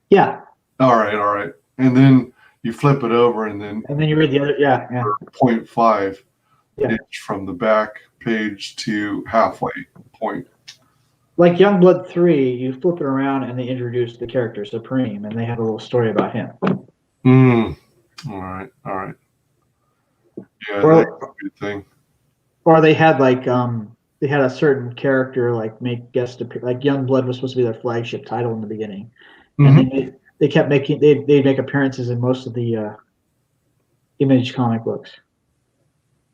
Yeah. All right. And then you flip it over, and then you read the other, yeah. 0.5 Yeah. is from the back page to halfway point. Like Youngblood 3, you flip it around and they introduce the character Supreme, and they have a little story about him. All right. Yeah, that's a good thing. Or they had they had a certain character like make guest appear, like Youngblood was supposed to be their flagship title in the beginning, and they kept making they'd make appearances in most of the Image comic books.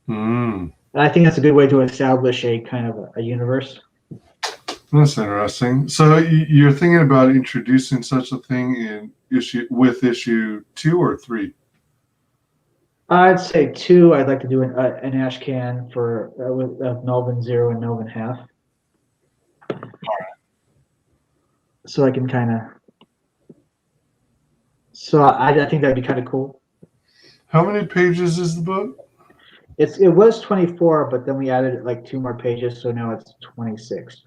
And I think that's a good way to establish a kind of a universe. That's interesting. So you're thinking about introducing such a thing in issue 2 or 3? I'd say two. I'd like to do an ash can for with Melvin Zero and Melvin Half, so I can kind of. So I think that'd be kind of cool. How many pages is the book? It was 24, but then we added like two more pages, so now it's 26.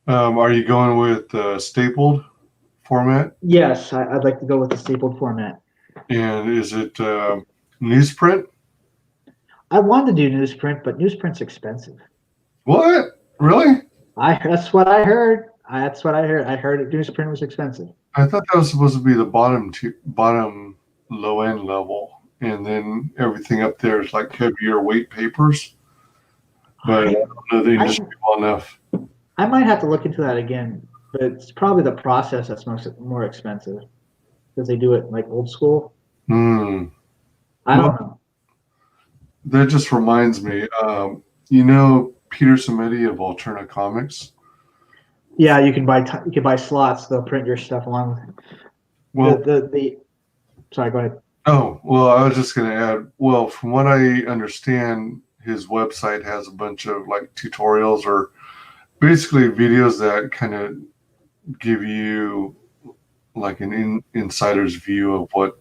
Are you going with stapled format? Yes, I'd like to go with the stapled format. And is it newsprint? I wanted to do newsprint, but newsprint's expensive. What? Really? That's what I heard. That's what I heard. I heard newsprint was expensive. I thought that was supposed to be the bottom low end level, and then everything up there is like heavier weight papers. But I don't know the industry well enough. I might have to look into that again, but it's probably the process that's more expensive because they do it like old school. Hmm. I don't know. That just reminds me. You know Peter Samedi of Alterna Comics? Yeah, you can buy slots. They'll print your stuff along with Well, the. Sorry, go ahead. oh, well, I was just going to add, well, from what I understand, his website has a bunch of like tutorials or basically videos that kind of give you like an insider's view of what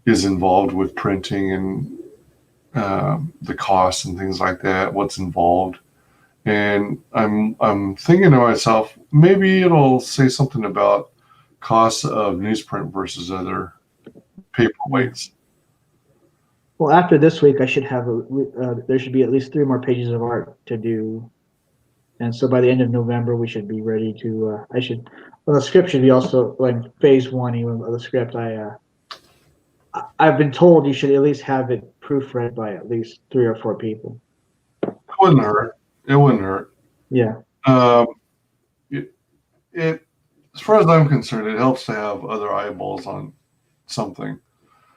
is involved with printing and the costs and things like that, what's involved. And I'm thinking to myself, maybe it'll say something about costs of newsprint versus other paperweights. Well, after this week, I should have there should be at least 3 more pages of art to do, and so by the end of November, we should be ready to. Well, the script should be also like phase one even of the script. I've been told you should at least have it proofread by at least 3 or 4 people. It wouldn't hurt. It wouldn't hurt. Yeah. Um, it, as far as I'm concerned, it helps to have other eyeballs on something.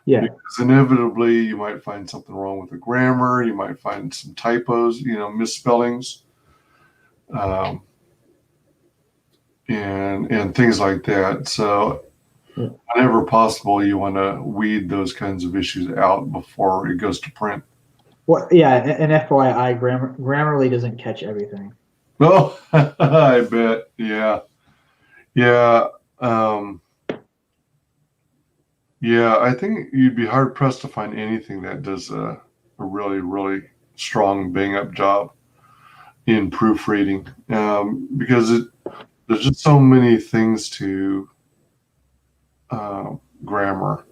Yeah. Because inevitably you might find something wrong with the grammar. You might find some typos, misspellings, and things like that. So whenever possible, you want to weed those kinds of issues out before it goes to print. Well, yeah, and FYI, Grammarly doesn't catch everything. Oh, I bet. Yeah. Yeah. Yeah, I think you'd be hard pressed to find anything that does a really, really strong bang up job in proofreading, because there's just so many things to grammar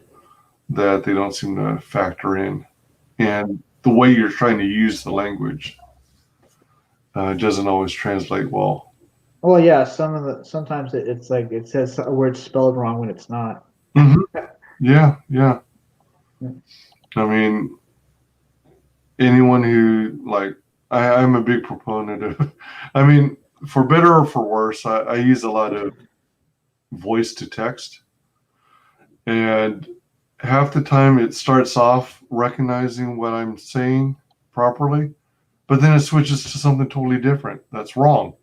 that they don't seem to factor in, and the way you're trying to use the language doesn't always translate well. Well, yeah, sometimes it's like it says a word spelled wrong when it's not. Mm-hmm. Yeah. I mean, anyone who I'm a big proponent of. I mean, for better or for worse, I use a lot of voice to text, and half the time it starts off recognizing what I'm saying properly, but then it switches to something totally different that's wrong.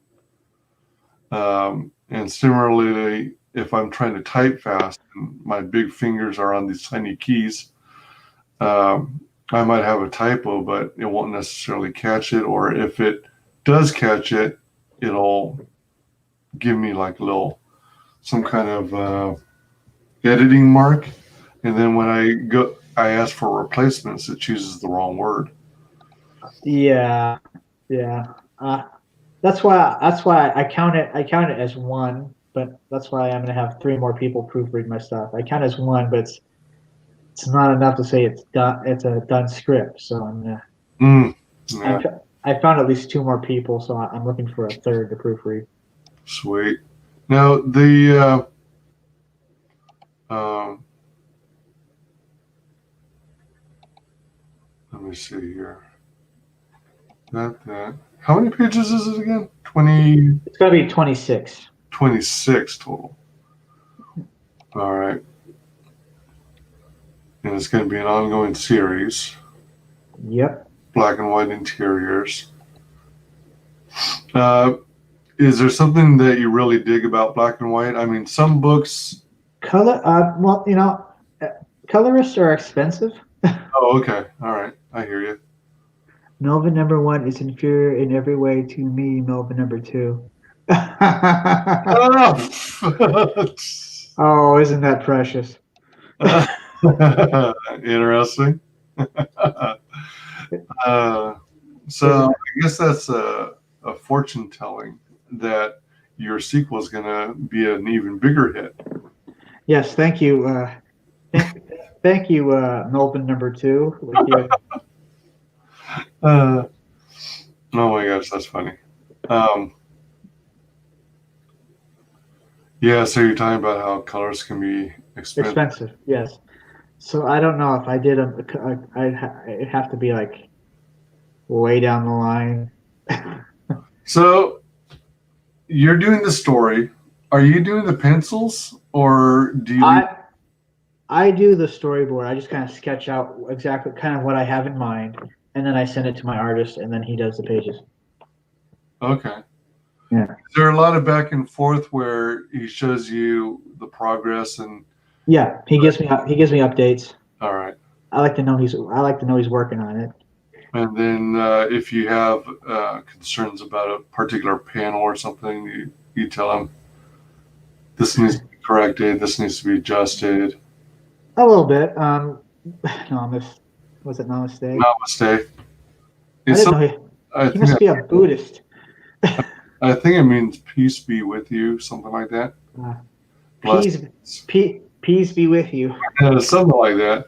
And similarly, if I'm trying to type fast and my big fingers are on these tiny keys, I might have a typo, but it won't necessarily catch it. Or if it does catch it, it'll give me like some kind of editing mark. And then when I ask for replacements, it chooses the wrong word. Yeah. That's why I count it as one, but that's why I'm gonna have 3 more people proofread my stuff. I count it as one, but it's not enough to say it's done. It's a done script. So I'm gonna. Yeah. I found at least 2 more people, so I'm looking for a third to proofread. Sweet. Now the let me see here. That. How many pages is it again? 20. It's got to be 26. 26 total. All right. And it's going to be an ongoing series. Yep. Black and white interiors. Is there something that you really dig about black and white? I mean, some books. Color. Well, colorists are expensive. Oh, okay. All right. I hear you. Melvin number one is inferior in every way to me, Melvin number two. Oh! Oh, isn't that precious? Interesting. Uh, so Isn't I guess that's a fortune telling that your sequel is going to be an even bigger hit. Yes, thank you. Thank, thank you, Melvin number two. With your, Uh, oh my gosh, that's funny. Um, yeah, so you're talking about how colors can be expensive. expensive, yes. So I don't know if I did it'd have to be like way down the line. So you're doing the story. Are you doing the pencils or do you leave? I I do the storyboard. I just kind of sketch out exactly kind of what I have in mind, and then I send it to my artist, and then he does the pages. Okay. Yeah, Is there a lot of back and forth where he shows you the progress and yeah. He gives me updates. all right. I like to know he's working on it. And then if you have concerns about a particular panel or something, you tell him this needs to be corrected, this needs to be adjusted. A little bit. No, was it Namaste? Not mistake. I It's didn't know something, I he think must be a Buddhist. I think it means peace be with you, something like that. Uh, peace, Blessings. peace be with you. Something like that.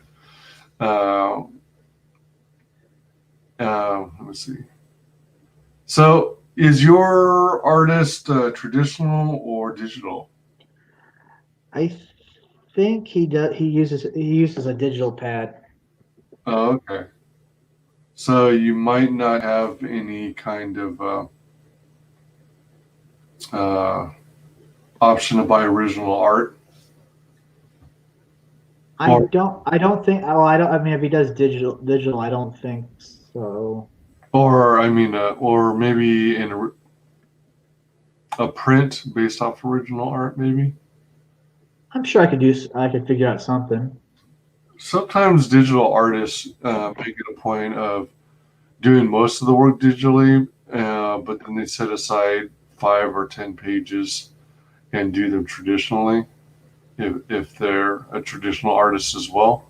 Uh, let me see. So, is your artist traditional or digital? I think he does. He uses a digital pad. Oh, okay. So you might not have any kind of uh, option to buy original art, I or don't. I don't think. Oh, I don't. I mean, if he does digital, I don't think so. I mean, or maybe in a print based off original art, maybe. I'm sure I could do. I could figure out something. Sometimes digital artists make it a point of doing most of the work digitally, but then they set aside 5 or 10 pages and do them traditionally if they're a traditional artist as well.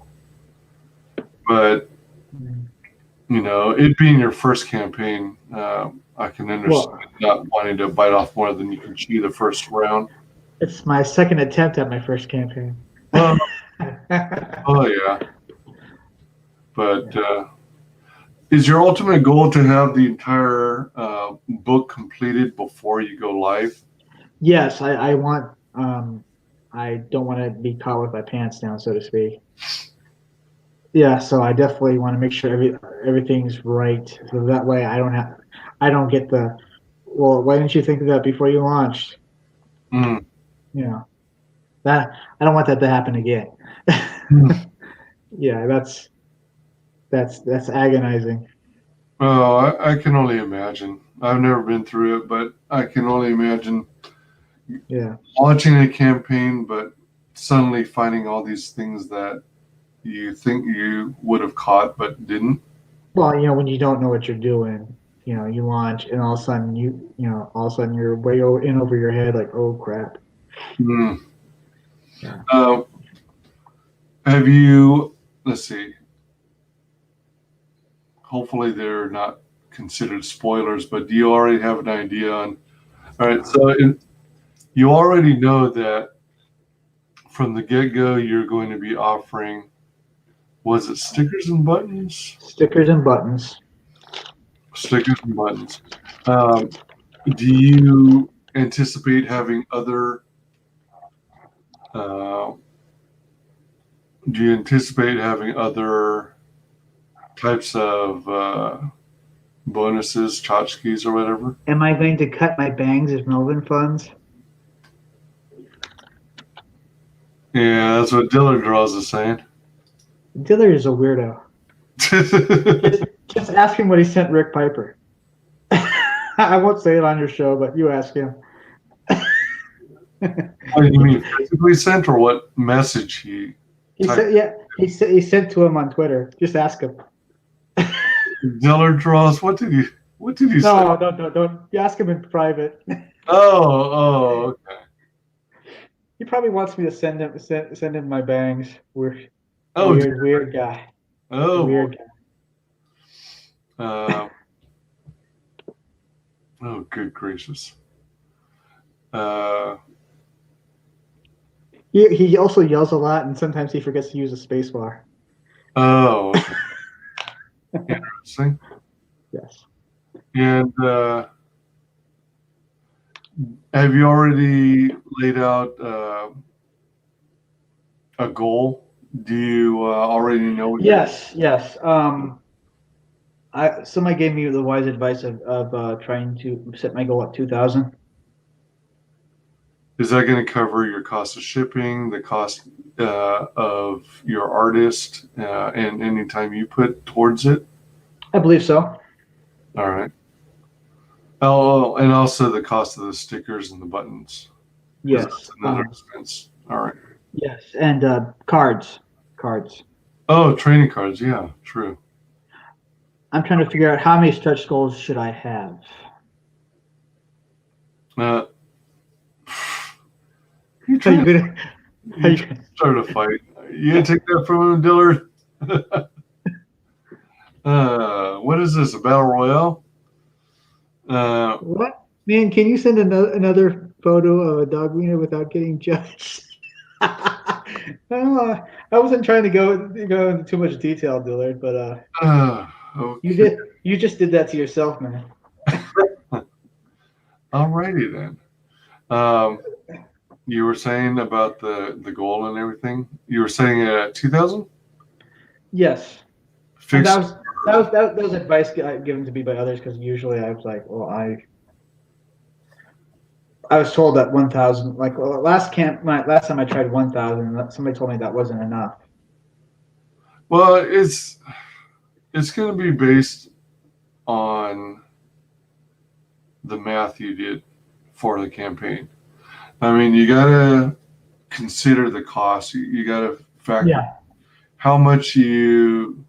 But Mm. it being your first campaign, I can understand Well, not wanting to bite off more than you can chew the first round. it's my second attempt at my first campaign. Well, oh yeah, but Yeah. is your ultimate goal to have the entire book completed before you go live? Yes, I want. I don't want to be caught with my pants down, so to speak. Yeah, so I definitely want to make sure everything's right, so that way I don't get the. Well, why didn't you think of that before you launched? Mm. You know that I don't want that to happen again. Mm. Yeah, that's agonizing. Oh, I can only imagine. I've never been through it, but I can only imagine Yeah. launching a campaign, but suddenly finding all these things that you think you would have caught but didn't. Well, when you don't know what you're doing, you launch, and all of a sudden all of a sudden you're way in over your head, like, oh crap. Mm. Yeah. Uh, have you, let's see, hopefully they're not considered spoilers, but do you already have an idea on? All right, so you already know that from the get go you're going to be offering, was it stickers and buttons? Stickers and buttons. Stickers and buttons. Um, do you anticipate having other? Uh, do you anticipate having other types of bonuses, tchotchkes, or whatever? Am I going to cut my bangs as Melvin funds? Yeah, that's what Diller Draws is saying. Diller is a weirdo. Just ask him what he sent Rick Piper. I won't say it on your show, but you ask him. What do you mean physically sent, or what message he? He type said, yeah, he sent to him on Twitter. Just ask him. Diller draws. What did you say? No, don't. You ask him in private. Oh, okay. He probably wants me to send him my bangs. Oh, Weird guy. oh boy. Weird guy. Um, oh, good gracious. Uh, He also yells a lot, and sometimes he forgets to use a space bar. oh, okay. Interesting. Yes. And have you already laid out a goal? Do you already know what Yes. Somebody gave me the wise advice of trying to set my goal at 2,000. is that going to cover your cost of shipping, the cost of your artist, and any time you put towards it? I believe so. All right. Oh, and also the cost of the stickers and the buttons, because Yes. that's another expense. All right. Yes, and cards. Oh, training cards. Yeah, true. I'm trying to figure out how many stretch goals should I have. Uh, you How you trying to gonna? How you gonna? start a fight? You gonna take that from him, Dillard? What is this? A battle royale? Uh, What? Man, can you send another photo of a dog wiener without getting judged? I wasn't trying to go into too much detail, Dillard, but okay. you just did that to yourself, man. Alrighty then. Um, you were saying about the goal and everything. You were saying it at 2,000. Yes, and Fixed. that was advice given to me by others because usually I was like, well, I was told that 1,000, like last time I tried 1,000, somebody told me that wasn't enough. Well, it's going to be based on the math you did for the campaign. I mean, you got to consider the cost. You got to factor Yeah. how much you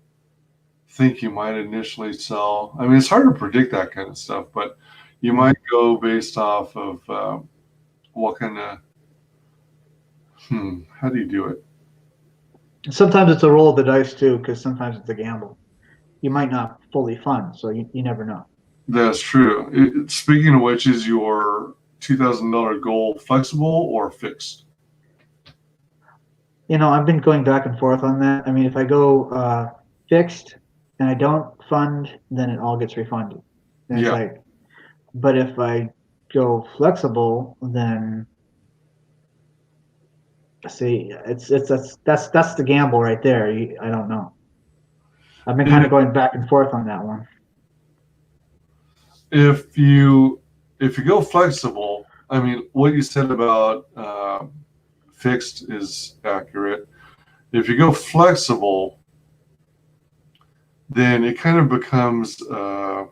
think you might initially sell. I mean, it's hard to predict that kind of stuff, but you might go based off of what kind of, how do you do it? Sometimes it's a roll of the dice too, because sometimes it's a gamble. You might not fully fund, so you never know. That's true. Speaking of which, is your $2,000 goal flexible or fixed? I've been going back and forth on that. I mean, if I go fixed and I don't fund, then it all gets refunded. And it's Yeah. like, but if I go flexible, then see, that's the gamble right there. I don't know. I've been kind of going back and forth on that one. If you go flexible, I mean, what you said about fixed is accurate. If you go flexible, then it kind of becomes a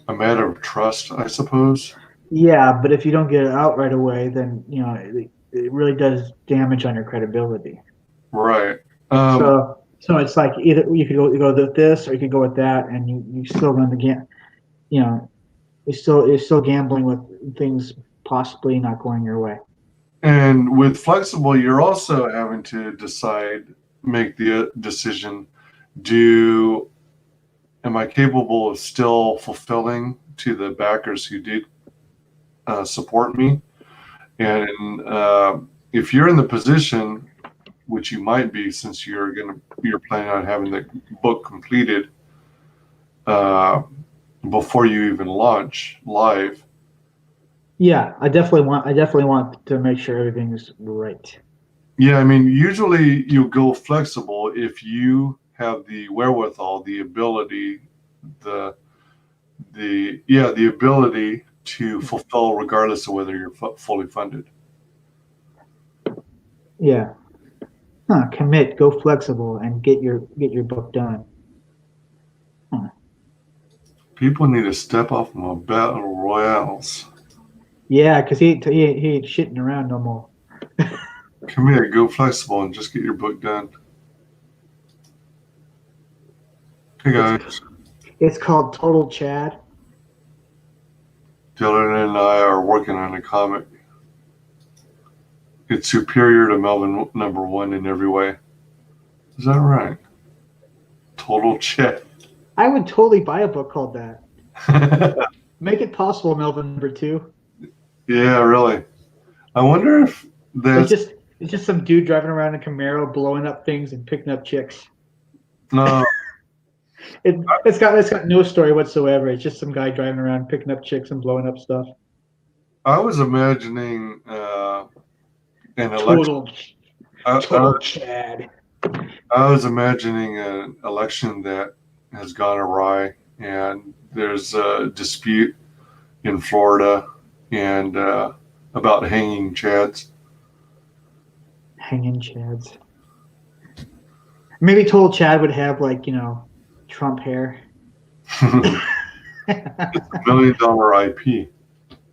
matter of trust, I suppose. Yeah, but if you don't get it out right away, then it really does damage on your credibility. Right. So it's like either you could go with this or you could go with that, and you still run the game. You're still gambling with things possibly not going your way. And with flexible, you're also having to make the decision, am I capable of still fulfilling to the backers who did support me? And if you're in the position, which you might be, since you're planning on having the book completed before you even launch live. Yeah, I definitely want to make sure everything's right. Yeah, I mean, usually you go flexible if you have the wherewithal, the ability, the ability to fulfill regardless of whether you're fully funded. Yeah. Commit, go flexible, and get your book done. People need to step off my battle royales. Yeah, because he ain't shitting around no more. Commit, go flexible, and just get your book done. Hey It's guys, it's called Total Chad. Dylan and I are working on a comic. It's superior to Melvin #1 in every way. Is that right? Total chat. I would totally buy a book called that. Make it possible, Melvin #2. Yeah, really. I wonder if It's that's just it's just some dude driving around in a Camaro, blowing up things and picking up chicks. no. It's got no story whatsoever. It's just some guy driving around picking up chicks and blowing up stuff. I was imagining an election. Total I, I, total Chad. I was imagining an election that has gone awry, and there's a dispute in Florida and about hanging chads. Hanging Chads. Maybe Total Chad would have like, Trump hair. $1 million IP.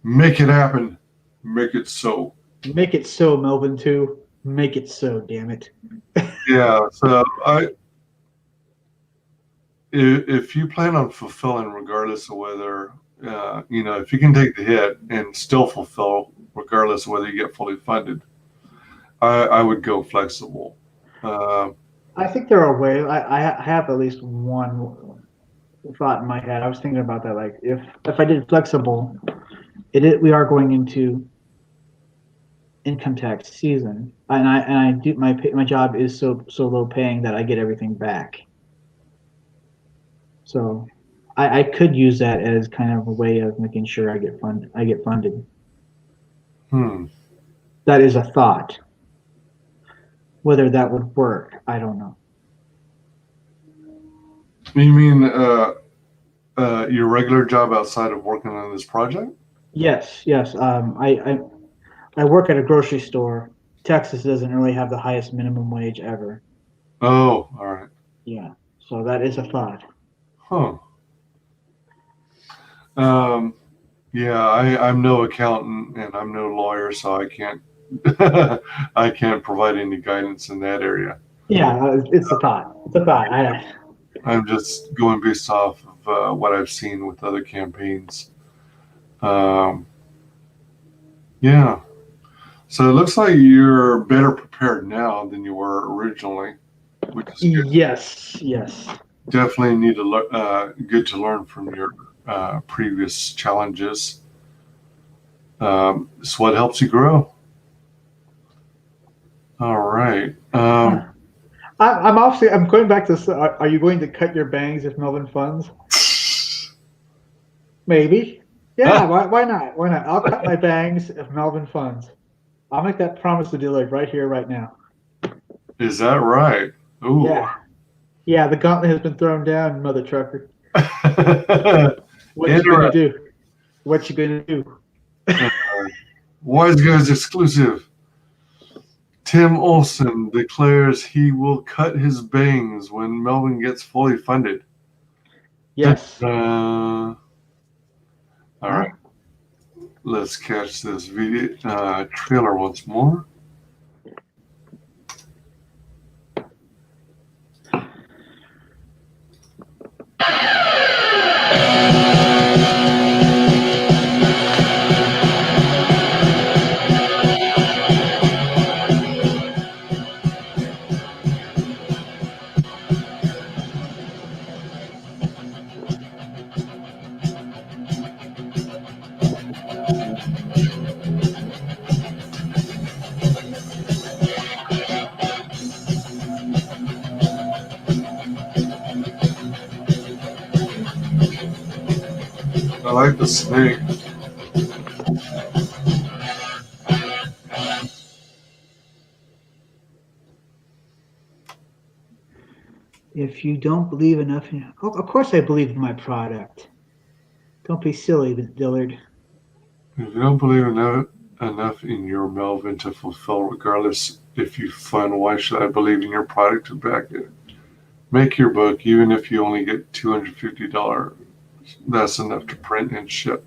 Make it happen. Make it so. Make it so, Melvin too. Make it so, damn it. Yeah. So if you plan on fulfilling, regardless of whether if you can take the hit and still fulfill, regardless of whether you get fully funded, I would go flexible. I think there are ways. I have at least one thought in my head. I was thinking about that. Like if I did flexible, we are going into income tax season, and I do my job is so low paying that I get everything back. So I could use that as kind of a way of making sure I get funded. Hmm. That is a thought. Whether that would work, I don't know. You mean your regular job outside of working on this project? Yes, yes. I work at a grocery store. Texas doesn't really have the highest minimum wage ever. Oh, all right. Yeah, so that is a thought. Huh. Yeah, I'm no accountant and I'm no lawyer, so I can't I can't provide any guidance in that area. Yeah, it's a thought. It's a thought. I'm just going based off of what I've seen with other campaigns. Um, yeah. So it looks like you're better prepared now than you were originally, which is good. Yes, yes. Definitely need to good to learn from your previous challenges. It's what helps you grow. All right. I'm going back to. Are you going to cut your bangs if Melvin funds? Maybe. Yeah. Why not? Why not? I'll cut my bangs if Melvin funds. I'll make that promise to Dillard right here, right now. Is that right? Ooh. Yeah. Yeah. The gauntlet has been thrown down, mother trucker. What you gonna do? What you gonna do? WyzGyz exclusive. Tim Olson declares he will cut his bangs when Melvin gets fully funded. Yes. All right. Let's catch this video trailer once more. I like the snake. If you don't believe enough, of course I believe in my product. Don't be silly, Dillard. If you don't believe enough in your Melvin to fulfill, regardless if you fund, why should I believe in your product to back it? Make your book, even if you only get $250. That's enough to print and ship.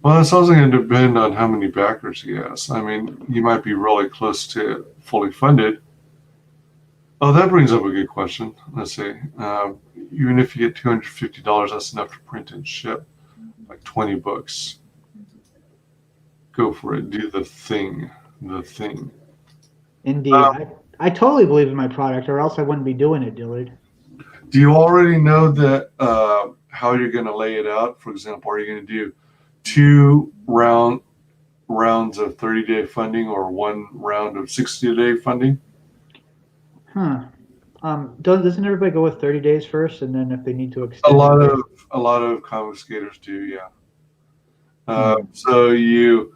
Well, it's also going to depend on how many backers he has. I mean, you might be really close to fully funded. Oh, that brings up a good question. Let's see. Even if you get $250, that's enough to print and ship like 20 books. Go for it. Do the thing. The thing. Indeed. I totally believe in my product, or else I wouldn't be doing it, Dillard. Do you already know that how you're going to lay it out? For example, are you going to do two rounds of 30-day funding or one round of 60-day funding? Huh. Doesn't everybody go with 30 days first, and then if they need to A extend lot it? of a lot of ComicsGaters do, yeah. Hmm. So you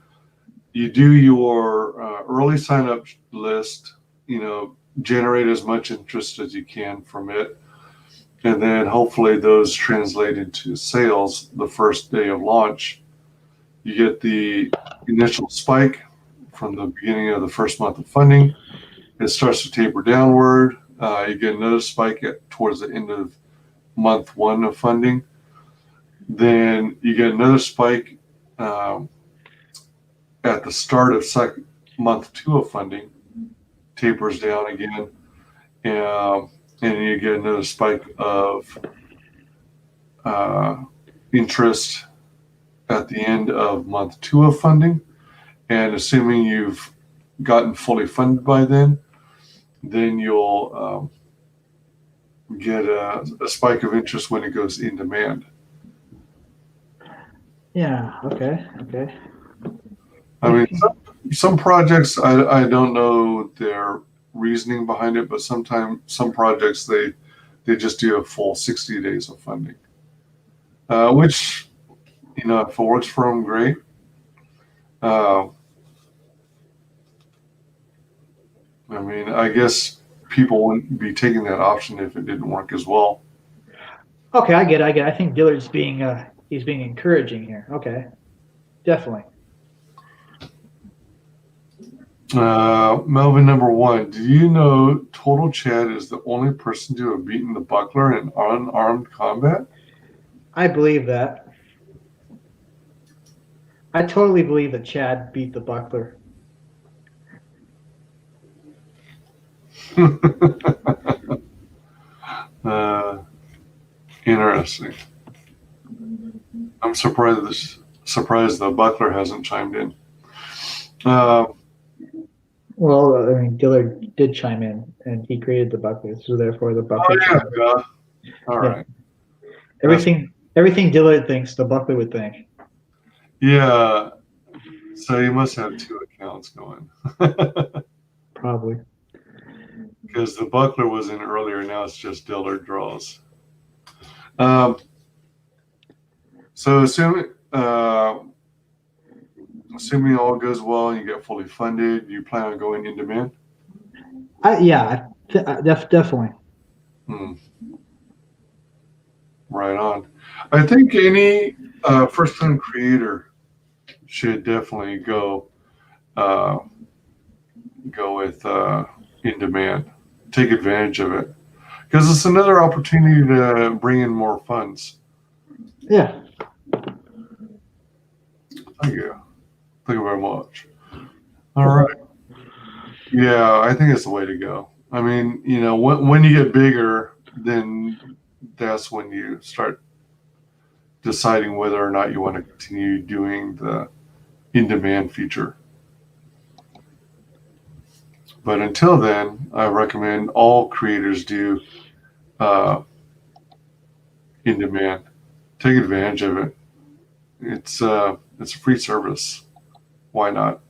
do your early sign up list. Generate as much interest as you can from it, and then hopefully those translate into sales the first day of launch. You get the initial spike from the beginning of the first month of funding. It starts to taper downward. You get another spike towards the end of month one of funding. Then you get another spike um, at the start of month two of funding, tapers down again, um, and you get another spike of uh, interest at the end of month two of funding. And assuming you've gotten fully funded by then you'll get a spike of interest when it goes in demand. Yeah. Okay. Okay. I mean, some projects I don't know their reasoning behind it, but sometimes some projects they just do a full 60 days of funding, which if it works for them, great. Uh, I mean, I guess people wouldn't be taking that option if it didn't work as well. Okay. I get. It, I get. It. I think Dillard's he's being encouraging here. Okay. Definitely. Melvin number one, do you know Total Chad is the only person to have beaten the Buckler in unarmed combat? I believe that. I totally believe that Chad beat the Buckler. uh, Interesting. I'm surprised the Buckler hasn't chimed in. Uh, Well, I mean, Dillard did chime in, and he created the Buckler, so therefore the oh Buckler yeah, chimed in. yeah. All Yeah. right. Everything Dillard thinks, the Buckler would think. Yeah. So you must have two accounts going. Probably. Because the Buckler was in earlier, now it's just Dillard draws. So assuming all goes well and you get fully funded, you plan on going in demand? Definitely. Hmm. Right on. I think any first-time creator should definitely uh, go with in demand. Take advantage of it because it's another opportunity to bring in more funds. Yeah. Thank you. Thank you very much. All right. Yeah, I think it's the way to go. I mean, when you get bigger, then that's when you start deciding whether or not you want to continue doing the in-demand feature. But until then, I recommend all creators do in-demand. Take advantage of it. It's a free service. Why not?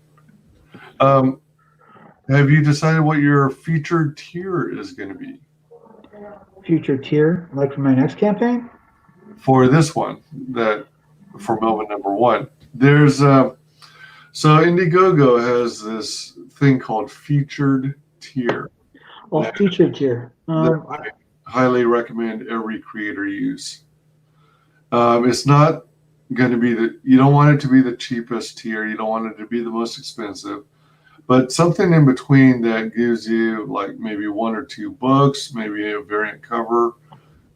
Um, have you decided what your featured tier is going to be Future tier, like for my next campaign? for this one? That for Melvin number one, there's so Indiegogo has this thing called featured tier Oh, that, future tier. that I highly recommend every creator use. It's not going to be you don't want it to be the cheapest tier. You don't want it to be the most expensive, but something in between that gives you like maybe one or two books, maybe a variant cover,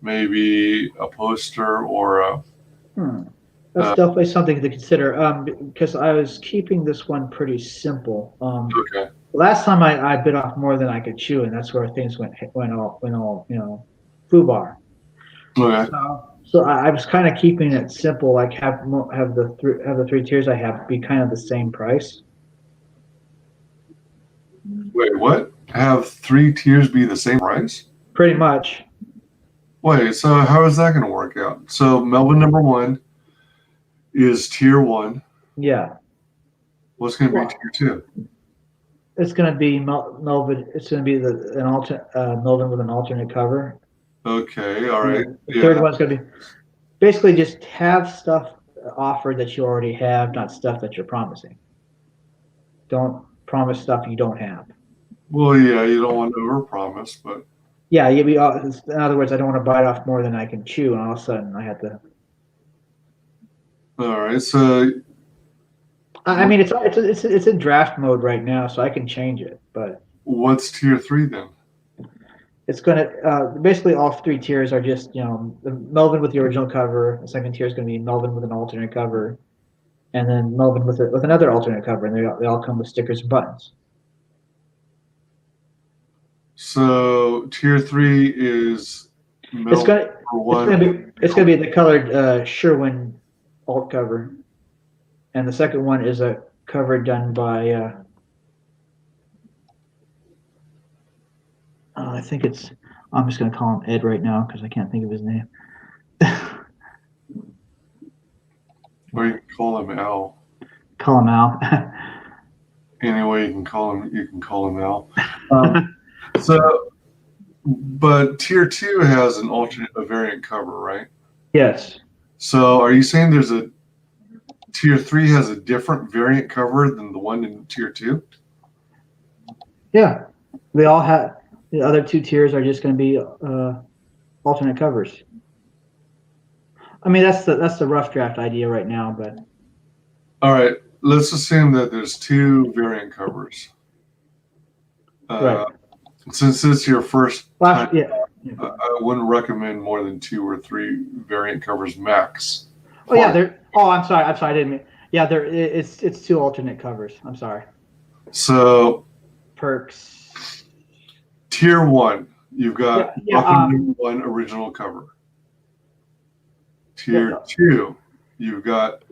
maybe a poster or That's definitely something to consider. Because I was keeping this one pretty simple. Okay. Last time I bit off more than I could chew, and that's where things went all foobar. Okay. So I was kind of keeping it simple, like have the three tiers I have be kind of the same price. Wait, what? Have 3 tiers be the same price? Pretty much. Wait, so how is that going to work out? So Melvin number one is tier one. Yeah. What's going to be Well, tier two? it's going to be Melvin. It's going to be Melvin with an alternate cover. Okay, all right. The third one's going to be basically just have stuff offered that you already have, not stuff that you're promising. Don't promise stuff you don't have. Well, yeah, you don't want to overpromise, but Yeah, in other words, I don't want to bite off more than I can chew, and all of a sudden I have to. all right. So I mean, it's in draft mode right now, so I can change it, but what's tier three then? it's going to basically all three tiers are just the Melvin with the original cover. The second tier is going to be Melvin with an alternate cover, and then Melvin with another alternate cover, and they all come with stickers and buttons. So tier three is It's Melvin gonna number one. it's gonna be the colored Sherwin alt cover, and the second one is a cover done by I think it's. I'm just gonna call him Ed right now because I can't think of his name. Or you can call him Al. Call him Al. Anyway, you can call him Al. So, but tier two has a variant cover, right? Yes. So, are you saying there's a tier three has a different variant cover than the one in tier two? Yeah. They all have. The other two tiers are just going to be alternate covers. I mean, that's the rough draft idea right now, but All right, let's assume that there's 2 variant covers. right. Since it's your first time, Yeah. I wouldn't recommend more than 2 or 3 variant covers max. Oh yeah. There. Oh, I'm sorry. I didn't mean. Yeah. There. It's two alternate covers. I'm sorry. So Perks. tier one, you've got Yeah. number one original cover. Tier two, you've got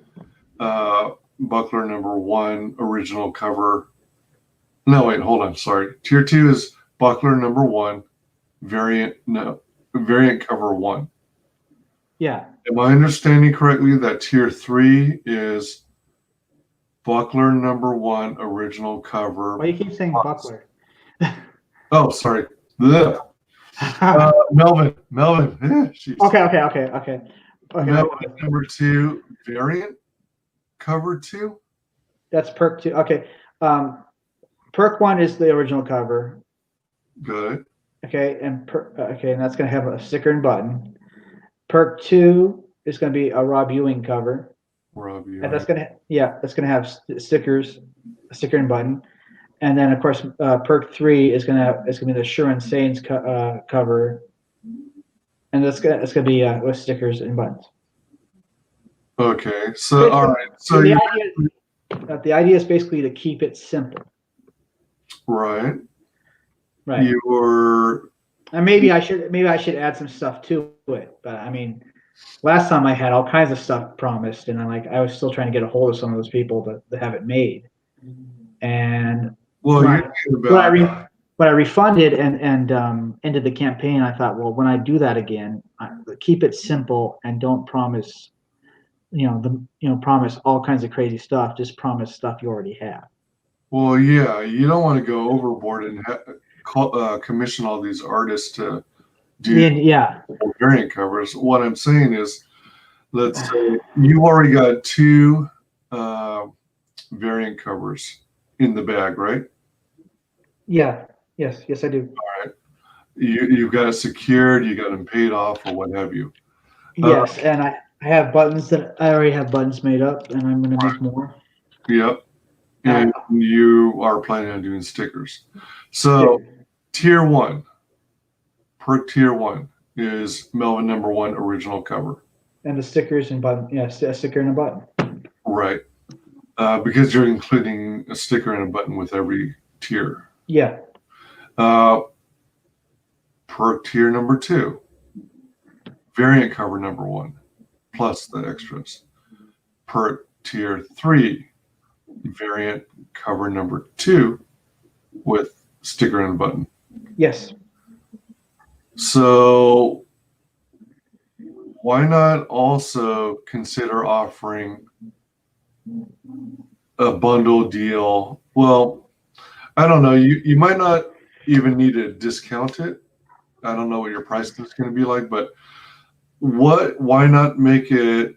Buckler number one original cover. No, wait, hold on. Sorry. Tier two is Buckler number one variant cover one. Yeah. Am I understanding correctly that tier three is Buckler number one original cover? Why you keep saying Buckler? Oh, sorry. Melvin. Okay. Melvin number two variant cover two. That's perk two. Okay. Perk one is the original cover. Good. Okay, and that's going to have a sticker and button. Perk two is going to be a Rob Ewing cover. Rob Ewing. And that's going to have stickers, a sticker and button. And then of course, perk three is going to be the Sherwin Sains cover, and it's going to be with stickers and buttons. Okay, so all right, so the idea is basically to keep it simple. Right. Right. And maybe I should add some stuff to it, but I mean, last time I had all kinds of stuff promised, and I was still trying to get a hold of some of those people to have it made. And when I refunded and ended the campaign, I thought, well, when I do that again, keep it simple and don't promise, promise all kinds of crazy stuff. Just promise stuff you already have. Well, yeah, you don't want to go overboard and commission all these artists to do variant covers. What I'm saying is, let's say you've already got 2 variant covers in the bag, right? Yeah. Yes, I do. All right. You've got it secured, you got them paid off, or what have you. Yes, and I have buttons that I already have buttons made up, and I'm going to make more. Yep. And you are planning on doing stickers. So tier one, perk tier one is Melvin number one original cover. And the stickers and button. Yeah, a sticker and a button. Right. Because you're including a sticker and a button with every tier. Yeah. Perk tier number 2, variant cover number 1, plus the extras. Perk tier 3, variant cover number 2 with sticker and button. Yes. So why not also consider offering a bundle deal? Well, I don't know. You might not even need to discount it. I don't know what your price is going to be like, but why not make it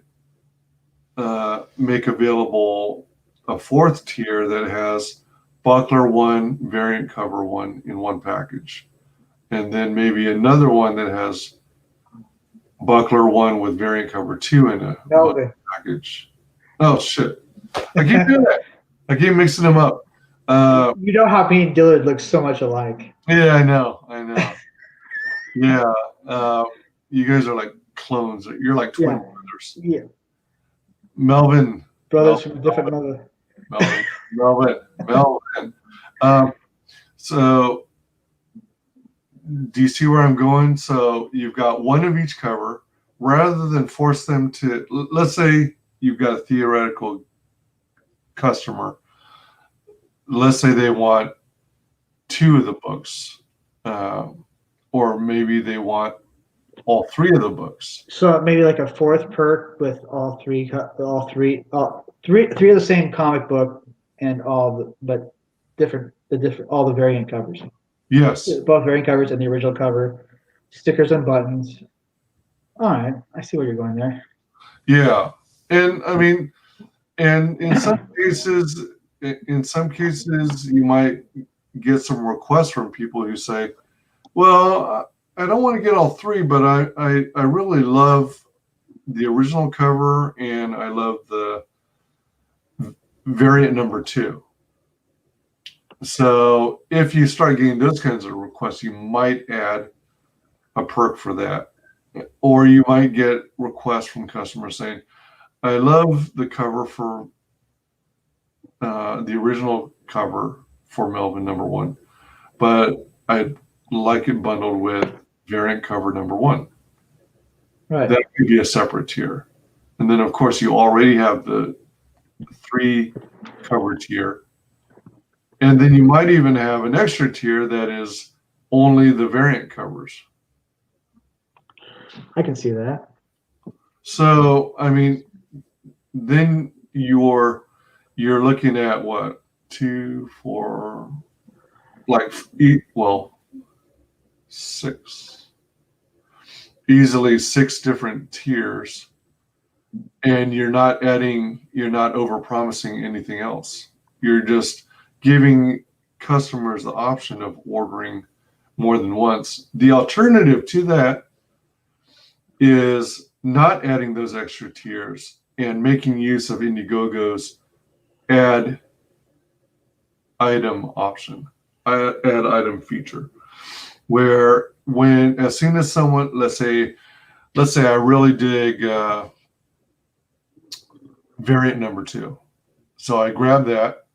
make available a 4th tier that has buckler 1, variant cover 1 in one package, and then maybe another one that has buckler 1 with variant cover 2 in a Melvin. package. Oh shit! I keep doing that. I keep mixing them up. You know how me and Dillard look so much alike. Yeah, I know. Yeah, you guys are like clones. You're like twin brothers. Yeah. Melvin. Brothers from a different mother. Melvin. So, do you see where I'm going? So, you've got one of each cover. Rather than force them to, let's say you've got a theoretical customer. Let's say they want 2 of the books, or maybe they want all 3 of the books. So maybe like a 4th perk with three of the same comic book and all the variant covers. Yes. Both variant covers and the original cover, stickers and buttons. All right, I see where you're going there. Yeah, and I mean, and in some cases, you might get some requests from people who say, "Well, I don't want to get all 3, but I really love the original cover and I love the variant number 2." So if you start getting those kinds of requests, you might add a perk for that. Or you might get requests from customers saying, I love the cover for the original cover for Melvin number 1, but I'd like it bundled with variant cover number 1. Right. That could be a separate tier. And then, of course, you already have the 3 cover tier. And then you might even have an extra tier that is only the variant covers. I can see that. So, I mean, then you're looking at what, 2, 4, like, 6, easily 6 different tiers, and you're not over promising anything else. You're just giving customers the option of ordering more than once. The alternative to that is not adding those extra tiers and making use of Indiegogo's add item option, add item feature, where as soon as someone, let's say I really dig variant number 2, so I grab that,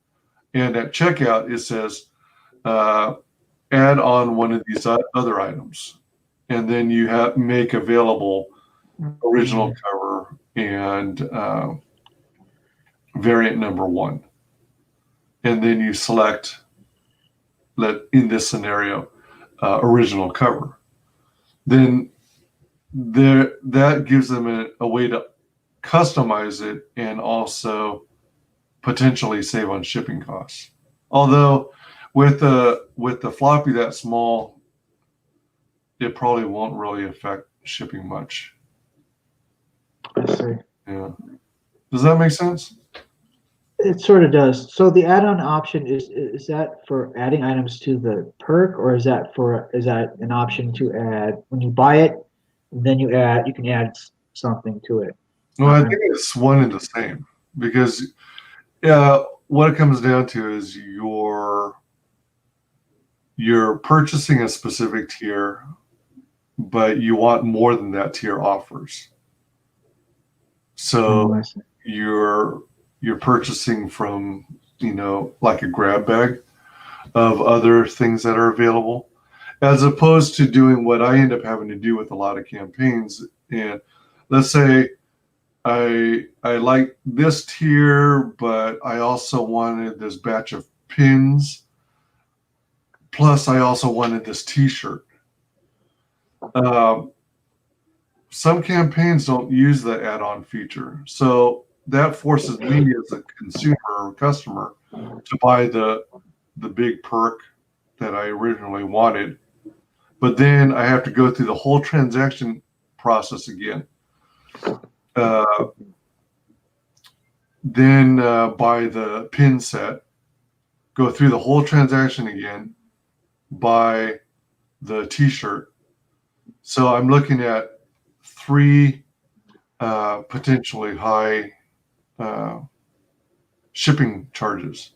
and at checkout it says add on one of these other items, and then you make available original cover and variant number 1, and then you select, in this scenario, original cover. Then that gives them a way to customize it and also potentially save on shipping costs. Although with the floppy that small, it probably won't really affect shipping much. I see. Yeah. Does that make sense? It sort of does. So the add-on option is that for adding items to the perk, or is that an option to add when you buy it, then you can add something to it? Well, I think it's one and the same, because what it comes down to is you're purchasing a specific tier, but you want more than that tier offers. So I see. you're purchasing from, like a grab bag of other things that are available, as opposed to doing what I end up having to do with a lot of campaigns. And let's say I like this tier, but I also wanted this batch of pins. Plus, I also wanted this T-shirt. Um, some campaigns don't use the add-on feature, so that forces me as a consumer or customer to buy the big perk that I originally wanted. But then I have to go through the whole transaction process again. Uh, then buy the pin set, go through the whole transaction again, buy the T-shirt. So I'm looking at three potentially high uh, shipping charges.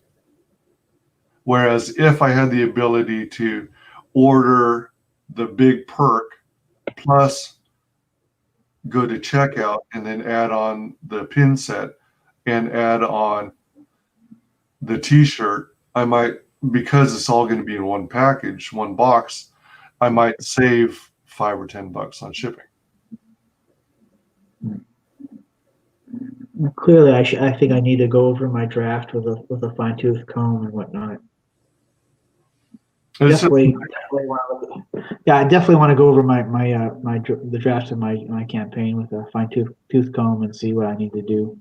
Whereas if I had the ability to order the big perk plus go to checkout and then add on the pin set and add on the T-shirt, I might, because it's all going to be in one package, one box, I might save $5 or $10 on shipping. Clearly, I think I need to go over my draft with a fine tooth comb and whatnot. It's Definitely want to. Yeah, I definitely want to go over the draft of my campaign with a fine tooth comb and see what I need to do.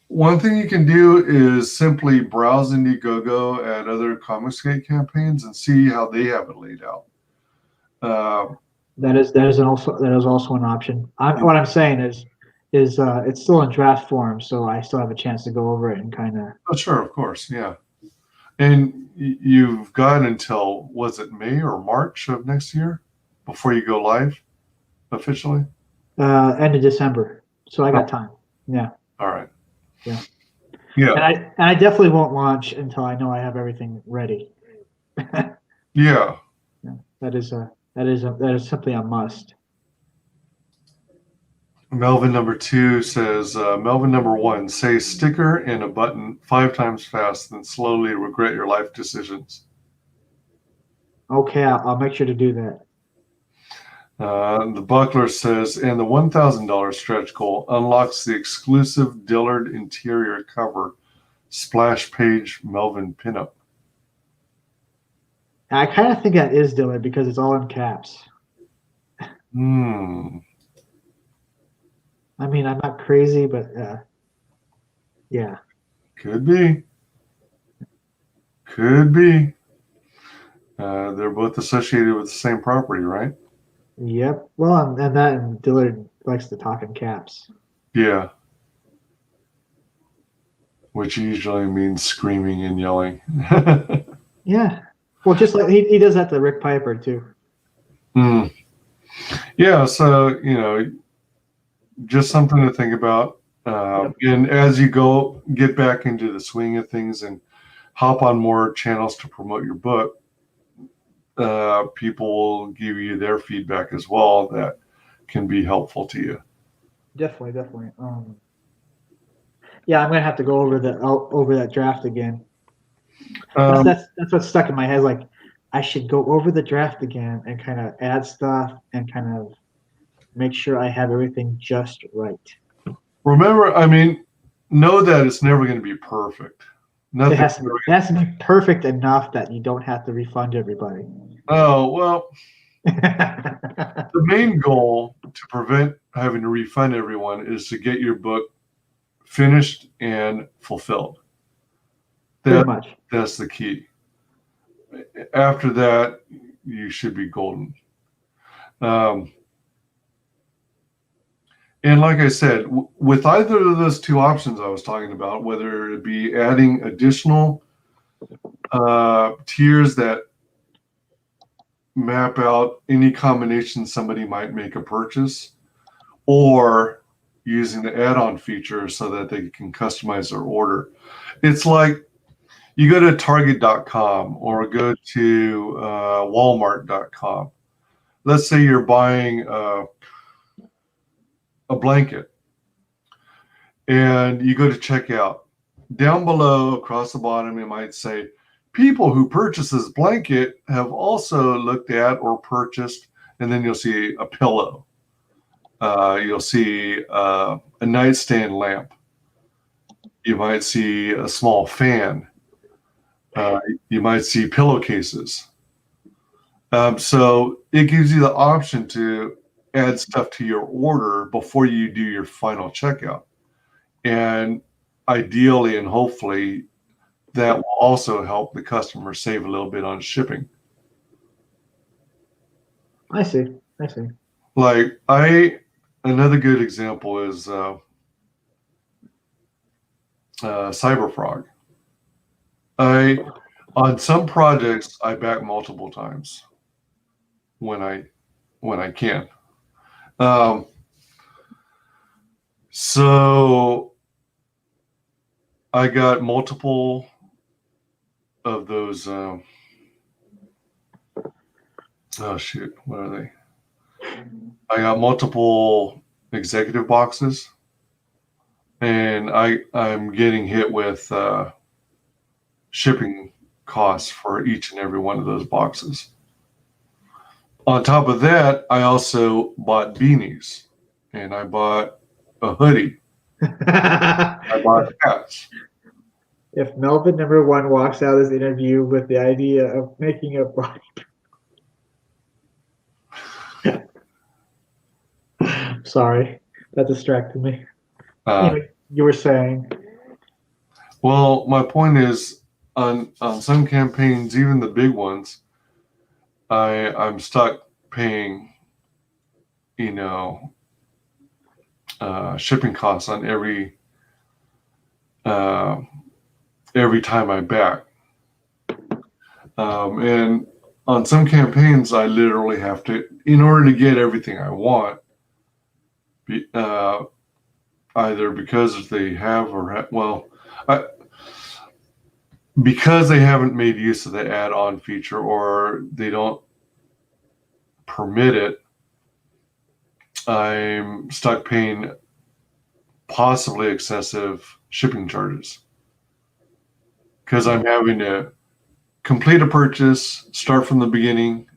One thing you can do is simply browse Indiegogo at other ComicsGate campaigns and see how they have it laid out. That is also an option. What I'm saying is it's still in draft form, so I still have a chance to go over it and kind of. Oh, sure, of course, yeah. And you've got until, was it May or March of next year before you go live officially? End of December, so I got time. Yeah. All right. Yeah. Yeah. And I definitely won't launch until I know I have everything ready. Yeah. That is simply a must. Melvin number 2 says, Melvin number 1, say sticker and a button 5 times fast, then slowly regret your life decisions. Okay, I'll make sure to do that. The Buckler says, and the $1,000 stretch goal unlocks the exclusive Dillard interior cover splash page Melvin pinup. I kind of think that is Dillard because it's all in caps. I mean, I'm not crazy, but yeah. Could be. Could be. They're both associated with the same property, right? Yep. Well, and Dillard likes to talk in caps. Yeah. Which usually means screaming and yelling. Yeah. Well, just like he does that to Rick Piper too. Yeah, so just something to think about. And as you get back into the swing of things and hop on more channels to promote your book, people will give you their feedback as well that can be helpful to you. Definitely. Yeah, I'm gonna have to go over that draft again. That's what's stuck in my head. Like, I should go over the draft again and kind of add stuff and kind of make sure I have everything just right. Remember, know that it's never going to be perfect. It has to be perfect enough that you don't have to refund everybody. Oh, well, the main goal to prevent having to refund everyone is to get your book finished and fulfilled. Pretty much. That's the key. After that, you should be golden. And like I said, with either of those two options I was talking about, whether it be adding additional tiers that map out any combination somebody might make a purchase, or using the add-on feature so that they can customize their order. It's like you go to target.com or go to walmart.com. Let's say you're buying a blanket and you go to checkout. Down below, across the bottom, it might say, people who purchase this blanket have also looked at or purchased, and then you'll see a pillow. You'll see a nightstand lamp. You might see a small fan. You might see pillowcases. So it gives you the option to add stuff to your order before you do your final checkout. And ideally and hopefully that will also help the customer save a little bit on shipping. I see. Like another good example is Cyberfrog. On some projects I back multiple times when I can. So I got multiple of those. Oh shoot, what are they? I got multiple executive boxes, and I'm getting hit with shipping costs for each and every one of those boxes. On top of that, I also bought beanies, and I bought a hoodie. I bought hats. If Melvin #1 walks out of this interview with the idea of making a body, sorry, that distracted me. You were saying. Well, my point is, on some campaigns, even the big ones, I'm stuck paying, shipping costs on every time I back. And on some campaigns, I literally have to, in order to get everything I want, either because they have because they haven't made use of the add-on feature or they don't permit it, I'm stuck paying possibly excessive shipping charges because I'm having to complete a purchase, start from the beginning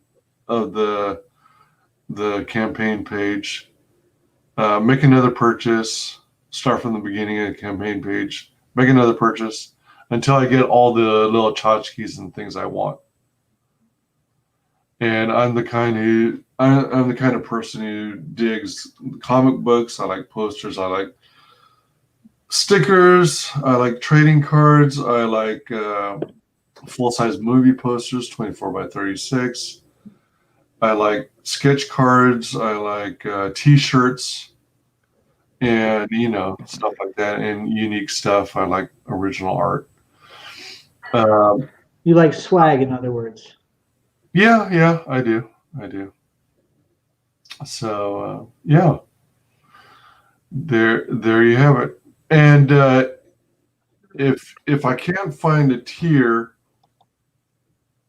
of the campaign page, make another purchase, start from the beginning of the campaign page, make another purchase until I get all the little tchotchkes and things I want. And I'm the kind of person who digs comic books. I like posters. I like stickers. I like trading cards. I like full-size movie posters, 24x36. I like sketch cards. I like T-shirts, and stuff like that, and unique stuff. I like original art. You like swag, in other words. Yeah, I do. So yeah, there you have it. And if I can't find a tier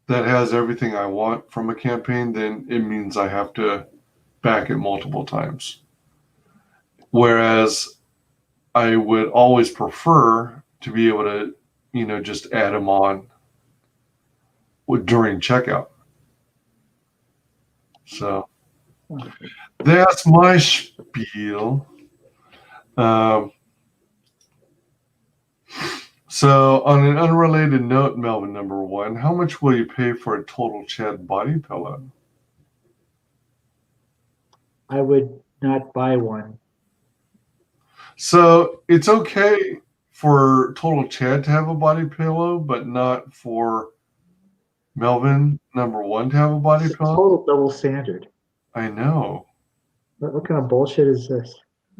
that has everything I want from a campaign, then it means I have to back it multiple times. Whereas I would always prefer to be able to, just add them on during checkout. So that's my spiel. So on an unrelated note, Melvin #1, how much will you pay for a total Chad body pillow? I would not buy one. So it's okay for total Chad to have a body pillow, but not for Melvin #1 to have a body pillow? Total double standard. I know. What kind of bullshit is this?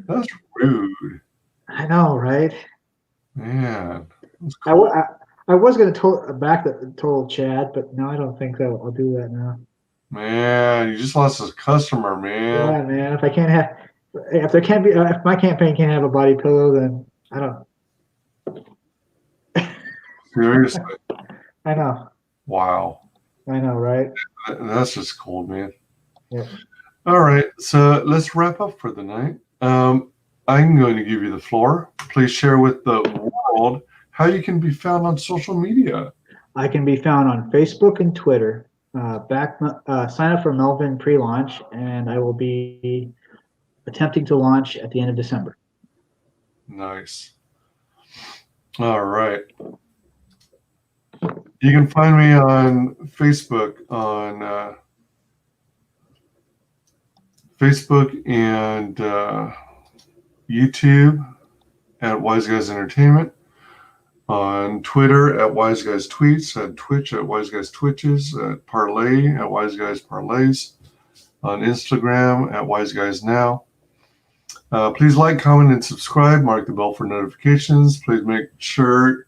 That's rude. I know, right? Man. That's cool. I was going to back the total Chad, but no, I don't think so. I'll do that now. Man, you just lost a customer, man. Yeah, man. If my campaign can't have a body pillow, then I don't. Seriously. I know. Wow. I know, right? That's just cold, man. Yeah. All right, so let's wrap up for the night. I'm going to give you the floor. Please share with the world how you can be found on social media. I can be found on Facebook and Twitter. Sign up for Melvin pre-launch, and I will be attempting to launch at the end of December. Nice. All right. You can find me on Facebook and YouTube at WyzGyz Entertainment, on Twitter at WyzGyz Tweets, at Twitch at WyzGyz Twitches, at Parlay at WyzGyz Parlays, on Instagram at WyzGyz Now. Please like, comment, and subscribe. Mark the bell for notifications. Please make sure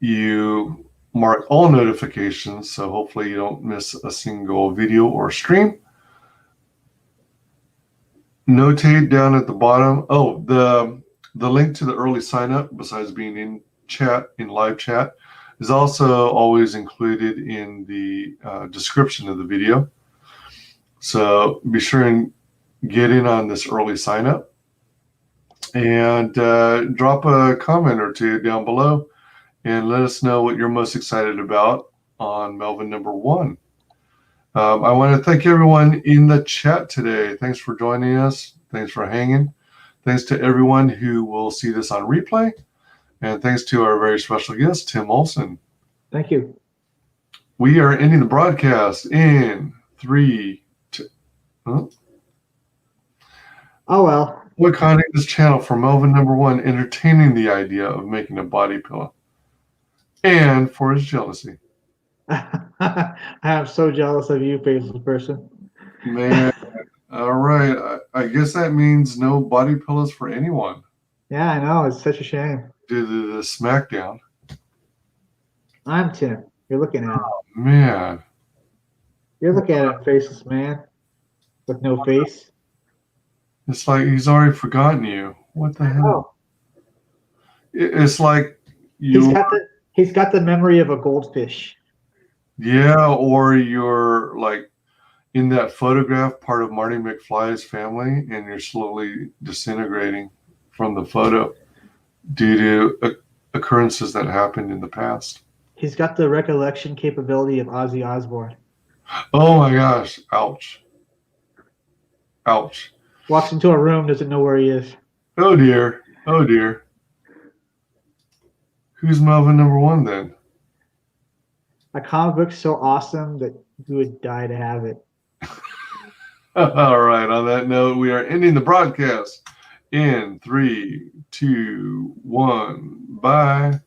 you mark all notifications, so hopefully you don't miss a single video or stream. Notate down at the bottom. Oh, the link to the early sign up, besides being in live chat, is also always included in the description of the video. So be sure and get in on this early sign up, and drop a comment or two down below and let us know what you're most excited about on Melvin #1. I want to thank everyone in the chat today. Thanks for joining us. Thanks for hanging. Thanks to everyone who will see this on replay. And thanks to our very special guest, Tim Olson. Thank you. We are ending the broadcast in 3, 2. Huh? Oh, well. Boycotting this channel for Melvin #1, entertaining the idea of making a body pillow. And for his jealousy. I am so jealous of you, faceless person. Man, all right. I guess that means no body pillows for anyone. Yeah, I know. It's such a shame. Due to the SmackDown. I'm Tim. You're looking at him. Oh, man. You're looking at him, faceless man. With no face. It's like he's already forgotten you. What the hell? It's like you. He's got the memory of a goldfish. Yeah, or you're like in that photograph, part of Marty McFly's family, and you're slowly disintegrating from the photo due to occurrences that happened in the past. He's got the recollection capability of Ozzy Osbourne. Oh my gosh. Ouch. Ouch. Walks into a room, doesn't know where he is. Oh dear. Oh dear. Who's Melvin #1 then? A comic book so awesome that you would die to have it. All right. On that note, we are ending the broadcast in 3, 2, 1. Bye.